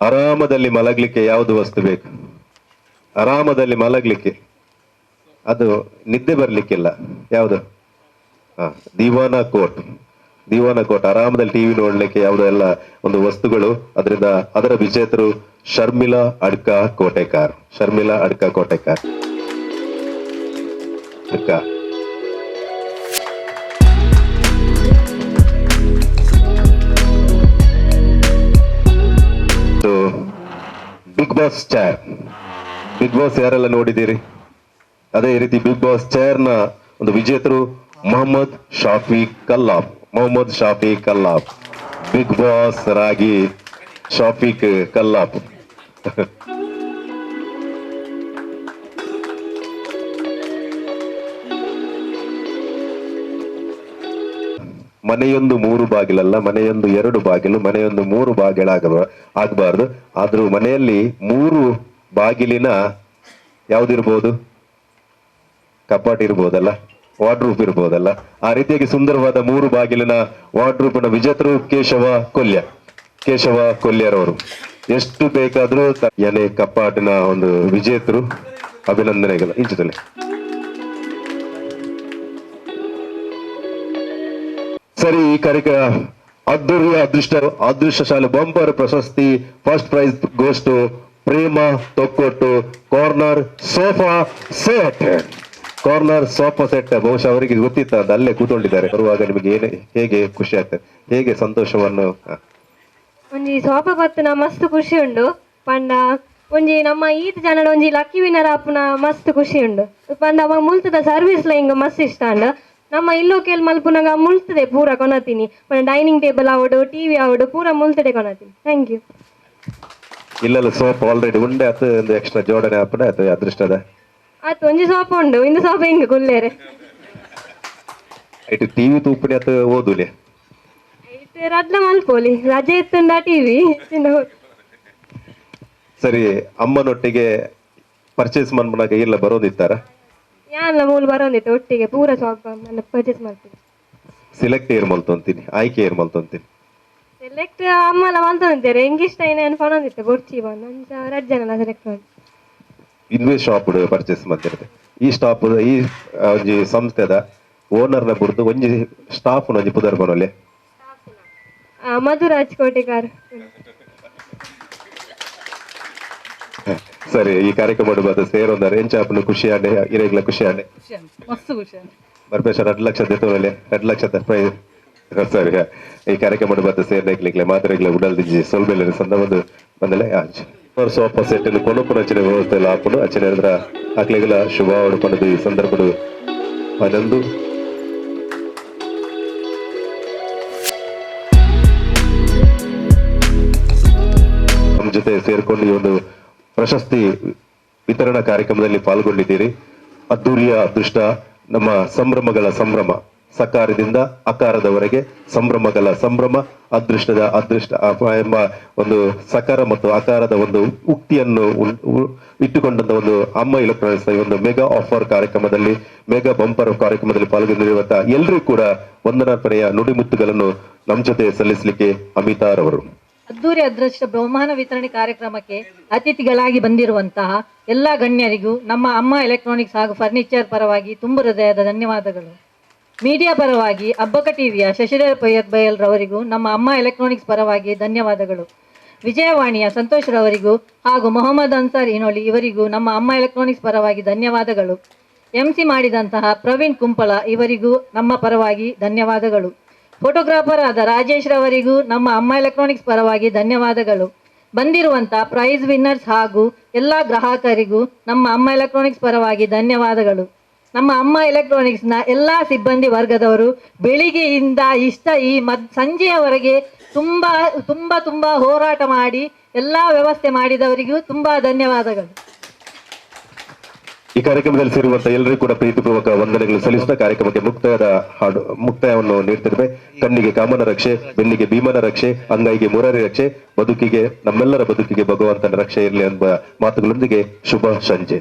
ಆರಾಮದಲ್ಲಿ ಮಲಗ್ಲಿಕ್ಕೆ ಯಾವುದು ವಸ್ತು ಬೇಕು? ಆರಾಮದಲ್ಲಿ ಮಲಗ್ಲಿಕ್ಕೆ, ಅದು ನಿದ್ದೆ ಬರ್ಲಿಕ್ಕಿಲ್ಲ. ಯಾವುದು? ದಿವಾನ ಕೋಟ್ ಆರಾಮದಲ್ಲಿ ಟಿವಿ ನೋಡ್ಲಿಕ್ಕೆ ಯಾವುದೆಲ್ಲ ಒಂದು ವಸ್ತುಗಳು. ಅದರಿಂದ ಅದರ ವಿಜೇತರು Sharmila Adka Kotekar. Big boss chair, big boss ಯಾರೆಲ್ಲ ನೋಡಿದ್ದೀರಿ? ಅದೇ ರೀತಿ ಬಿಗ್ ಬಾಸ್ ಚೇರ್ ನ ಒಂದು ವಿಜೇತರು ಮೊಹಮ್ಮದ್ ಶಾಫಿಕ್ ಕಲ್ಲಾಫ್. ಮೊಹಮ್ಮದ್ ಶಾಫಿಕ್ ಕಲ್ಲಾಫ್ ಬಿಗ್ ಬಾಸ್ ರಾಗಿ ಶಾಫಿಕ್ ಕಲ್ಲಾಫ್. ಮನೆಯೊಂದು 3 ಬಾಗಿಲಲ್ಲ, ಮನೆಯೊಂದು 2 ಬಾಗಿಲು, ಮನೆಯೊಂದು 3 ಬಾಗಿಲಾಗಬಾರ್ದು. ಆದ್ರೂ ಮನೆಯಲ್ಲಿ 3 ಬಾಗಿಲಿನ ಯಾವ್ದಿರ್ಬೋದು? ಕಪಾಟ್ ಇರ್ಬೋದಲ್ಲ, ವಾರ್ಡ್ರೂಪ್ ಇರ್ಬೋದಲ್ಲ. ಆ ರೀತಿಯಾಗಿ ಸುಂದರವಾದ 3 ಬಾಗಿಲಿನ ವಾರ್ಡ್ರೂಪ್ನ ವಿಜೇತರು ಕೇಶವ ಕೊಲ್ಯರವರು. ಎಷ್ಟು ಬೇಕಾದ್ರೂ ಏನೇ ಕಪಾಟಿನ ಒಂದು ವಿಜೇತರು. ಅಭಿನಂದನೆಗಳು. ಇಂಚದಲ್ಲಿ ಸರಿ, ಈ ಕಾರ್ಯಕ್ರಮ ಅದ್ದೂರಿಯ ಅದೃಷ್ಟಶಾಲಿ ಬಂಪರ್ ಪ್ರಶಸ್ತಿ first prize goes to Prema Thokkottu corner sofa set. Corner sofa set ಬಹುಶಃ ಅವರಿಗೆ ಗೊತ್ತಿತ್ತ ಅಂತ ಅಲ್ಲೇ ಕೂತ್ಕೊಂಡಿದ್ದಾರೆ. ಬರುವಾಗ ನಿಮಗೆ ಹೇಗೆ ಖುಷಿ ಆಗ್ತದೆ, ಹೇಗೆ ಸಂತೋಷವನ್ನು? ಒಂಜಿ ಸೋಫಾ ಬತ್ತುನ ಮಸ್ತ್ ಖುಷಿ ಉಂಡು ಪಂಡ. ಒಂಜಿ ನಮ್ಮ ಈತ್ ಜನಡ ಒಂಜಿ ಲಕ್ಕಿ ವಿನ್ನರ್ ಆಪುನ ಮಸ್ತ್ ಖುಷಿ ಉಂಡು ಪಂಡ. ಅವ ಮುಲ್ತದ ಸರ್ವಿಸ್ ಹಿಂಗ ಮಸ್ತ್ ಇಷ್ಟ ಅಂಡ. ನಮ್ಮ ಇಲ್ಲೋಕೆಲ್ ಮಲ್ಪುನಾಗ ಮುಲ್ತದೆ ಪೂರ ಕೊನತೀನಿ. ಡೈನಿಂಗ್ ಟೇಬಲ್ ಆವಡು, ಟಿವಿ ಆವಡು ಪೂರ ಮುಲ್ತದೆ ಕೊನತೀನಿ. Thank you. ಇಲ್ಲಲ್ಲ ಸೋಫಾ ಆಲ್ರೆಡಿ ಉಂಡೆ ಅದು ಒಂದು ಎಕ್ಸ್ಟ್ರಾ ಜೋಡಣೆ ಆಪುನ ಅದು ಅದೃಷ್ಟದ ಆತು ಒಂಜಿ ಸೋಫಾ ಉಂಡು, ಇಂದು ಸೋಫಾ ಹಿಂಗ ಕುಲ್ಲೇರೆ ಐಟು ಟಿವಿ ತೂಪಣಿ ಅದು ಓದುಲೆ ರಡ್ಲ ಮಲ್ಪೋಲಿ ರಜೆ ಇತ್ತುಂಡ ಟಿವಿ. ಸರಿ, ಅಮ್ಮನೊಟ್ಟಿಗೆ ಪರ್ಚೇಸ್ ಮನ್ಮನಾಗ ಇಲ್ಲ ಬರೋದಿತ್ತಾರ? ಯಾನ್ಲ ಮೂಲ ಬರೋದಿತ್ತು ಒಟ್ಟಿಗೆ ಪೂರ ಸೋಫಾ ಪರ್ಚೇಸ್ ಮಾಡ್ತೀನಿ. ಸಿಲೆಕ್ಟ್ ಏರ್ ಮಲ್ತೊಂತೀನಿ, ಆಯ್ಕೆ ಏರ್ ಮಲ್ತೊಂತೀನಿ. ಸೆಲೆಕ್ಟ್ ಅಮ್ಮಲ ಮಲ್ತೊಂದಿದ್ದಾರೆ. ಹೆಂಗಿಷ್ಟ ಏನೇನು ಫೋನೊಂದಿತ್ತೆ ಬೊಡ್ಚಿ ಬಂದು ರಡ್ಜನ ಸೆಲೆಕ್ಟ್ ಮಾಡಿ ಇನ್ವೇ ಶಾಪ್ ಪರ್ಚೇಸ್ ಮಾಡ್ತಿರ್ತದೆ. ಈ ಸ್ಟಾಪ್ ಈ ಒಂಜಿ ಸಂಸ್ಥೆದ ಓನರ್ನ ಬುರ್ದು ಒಂಜಿ ಸ್ಟಾಫ್ ಒಂಜಿ ಪುದರ್ ಬರೋಲೆ ಮಧುರಾಜ್ ಕೋಟೆಗಾರ್. ಸರಿ, ಈ ಕಾರ್ಯಕ್ರಮ ಬಂದ ಸೇರೊಂದಾರೆ ಎಂಚಾಪನು ಖುಷಿ ಆಂಡೆ ಇರೆಗ್ಲ ಖುಷಿ ಆಂಡೆ ಮಸ್ತ್ ಖುಷಿ ಬರ್ಪೇಶ 2 ಲಕ್ಷ ದೇತೋಲೆ 2 ಲಕ್ಷದ ಪ್ರೈಸ್. ಸರಿ, ಈ ಕಾರ್ಯಕ್ರಮ ಬಂದ ಸೇರ್ನೆಗ್ಲಿಗ್ಲೆ ಮಾತ್ರೆಗ್ಲೆ ಉಡಲ್ದಿಜ್ಜಿ ಸೊಲ್ಬೆಲ್ಲ ಸಂದವದು ಬಂದಲೆ ಆಂಚ್ ಸೋಫಾ ಸೆಟ್ ಕೊನಪುನ ಅಚ್ಚನೆ ವ್ಯವಸ್ಥೆ ಎಲ್ಲ ಹಾಕೊಂಡು ಅಚ್ಚನೆ ಅಂದ್ರ ಆಕ್ಲೆಗಳ ಶುಭ ಪಡೆದು ಈ ಸಂದರ್ಭಡು ಅದೊಂದು ನಮ್ಮ ಜೊತೆ ಸೇರ್ಕೊಂಡು ಈ ಒಂದು ಪ್ರಶಸ್ತಿ ವಿತರಣಾ ಕಾರ್ಯಕ್ರಮದಲ್ಲಿ ಪಾಲ್ಗೊಂಡಿದ್ದೀರಿ. ಅದ್ದೂರಿಯ ಅದೃಷ್ಟ, ನಮ್ಮ ಸಂಭ್ರಮಗಳ ಸಂಭ್ರಮ, ಸಕಾರದಿಂದ ಅಕಾರದವರೆಗೆ ಸಂಭ್ರಮಗಳ ಸಂಭ್ರಮ, ಅದೃಷ್ಟದ ಅದೃಷ್ಟ ಎಂಬ ಒಂದು ಸಕಾರ ಮತ್ತು ಆಕಾರದ ಒಂದು ಉಕ್ತಿಯನ್ನು ಇಟ್ಟುಕೊಂಡಂತ ಒಂದು ಅಮ್ಮ ಎಲೆಕ್ಟ್ರಾನಿಕ್ಸ್ ಒಂದು ಮೆಗಾ ಆಫರ್ ಕಾರ್ಯಕ್ರಮದಲ್ಲಿ, ಮೆಗಾ ಬಂಪರ್ ಕಾರ್ಯಕ್ರಮದಲ್ಲಿ ಪಾಲ್ಗೊಂಡಿರುವಂತಹ ಎಲ್ಲರೂ ಕೂಡ ವಂದನಾರ್ಪಣೆಯ ನುಡಿಮುತ್ತುಗಳನ್ನು ನಮ್ಮ ಜೊತೆ ಸಲ್ಲಿಸಲಿಕ್ಕೆ ಅಮಿತಾರವರು. ಅದ್ದೂರಿ ಅದೃಷ್ಟ ಬಹುಮಾನ ವಿತರಣೆ ಕಾರ್ಯಕ್ರಮಕ್ಕೆ ಅತಿಥಿಗಳಾಗಿ ಬಂದಿರುವಂತಹ ಎಲ್ಲ ಗಣ್ಯರಿಗೂ ನಮ್ಮ ಅಮ್ಮ ಎಲೆಕ್ಟ್ರಾನಿಕ್ಸ್ ಹಾಗೂ ಫರ್ನಿಚರ್ ಪರವಾಗಿ ತುಂಬು ಹೃದಯದ ಧನ್ಯವಾದಗಳು. ಮೀಡಿಯಾ ಪರವಾಗಿ ಅಬ್ಬಕ ಟಿವಿಯ ಶಶಿಧರ್ ಬಯಲ್ ರವರಿಗೂ ನಮ್ಮ ಅಮ್ಮ ಎಲೆಕ್ಟ್ರಾನಿಕ್ಸ್ ಪರವಾಗಿ ಧನ್ಯವಾದಗಳು. ವಿಜಯವಾಣಿಯ ಸಂತೋಷ್ ರವರಿಗೂ ಹಾಗೂ ಮೊಹಮ್ಮದ್ ಅನ್ಸಾರ್ ಇನೋಳಿ ಇವರಿಗೂ ನಮ್ಮ ಅಮ್ಮ ಎಲೆಕ್ಟ್ರಾನಿಕ್ಸ್ ಪರವಾಗಿ ಧನ್ಯವಾದಗಳು. MC ಮಾಡಿದಂತಹ ಪ್ರವೀಣ್ ಕುಂಪಳ ಇವರಿಗೂ ನಮ್ಮ ಪರವಾಗಿ ಧನ್ಯವಾದಗಳು. ಫೋಟೋಗ್ರಾಫರ್ ಆದ ರಾಜೇಶ್ ರವರಿಗೂ ನಮ್ಮ ಅಮ್ಮ ಎಲೆಕ್ಟ್ರಾನಿಕ್ಸ್ ಪರವಾಗಿ ಧನ್ಯವಾದಗಳು. ಬಂದಿರುವಂತಹ ಪ್ರೈಸ್ ವಿನ್ನರ್ಸ್ ಹಾಗೂ ಎಲ್ಲ ಗ್ರಾಹಕರಿಗೂ ನಮ್ಮ ಅಮ್ಮ ಎಲೆಕ್ಟ್ರಾನಿಕ್ಸ್ ಪರವಾಗಿ ಧನ್ಯವಾದಗಳು. ನಮ್ಮ ಅಮ್ಮ ಎಲೆಕ್ಟ್ರಾನಿಕ್ಸ್ನ ಎಲ್ಲ ಸಿಬ್ಬಂದಿ ವರ್ಗದವರು ಬೆಳಿಗ್ಗೆಯಿಂದ ಈ ಸಂಜೆಯವರೆಗೆ ತುಂಬ ಹೋರಾಟ ಮಾಡಿ ಎಲ್ಲ ವ್ಯವಸ್ಥೆ ಮಾಡಿದವರಿಗೂ ತುಂಬಾ ಧನ್ಯವಾದಗಳು. ಈ ಕಾರ್ಯಕ್ರಮದಲ್ಲಿ ಸೇರುವಂತಹ ಎಲ್ಲರಿಗೂ ಕೂಡ ಪ್ರೀತಿಪೂರ್ವಕ ವಂದನೆಗಳು ಸಲ್ಲಿಸುತ್ತಾ ಕಾರ್ಯಕ್ರಮಕ್ಕೆ ಮುಕ್ತಾಯವನ್ನು ನೀಡ್ತಿದ್ದೇವೆ. ಕಣ್ಣಿಗೆ ಕಾಮನ ರಕ್ಷೆ, ಬೆನ್ನಿಗೆ ಭೀಮನ ರಕ್ಷೆ, ಅಂಗೈಗೆ ಮುರಾರಿ ರಕ್ಷೆ, ಬದುಕಿಗೆ ನಮ್ಮೆಲ್ಲರ ಬದುಕಿಗೆ ಭಗವಂತನ ರಕ್ಷೆ ಇರಲಿ ಎಂಬ ಮಾತುಗಳೊಂದಿಗೆ ಶುಭ ಸಂಜೆ.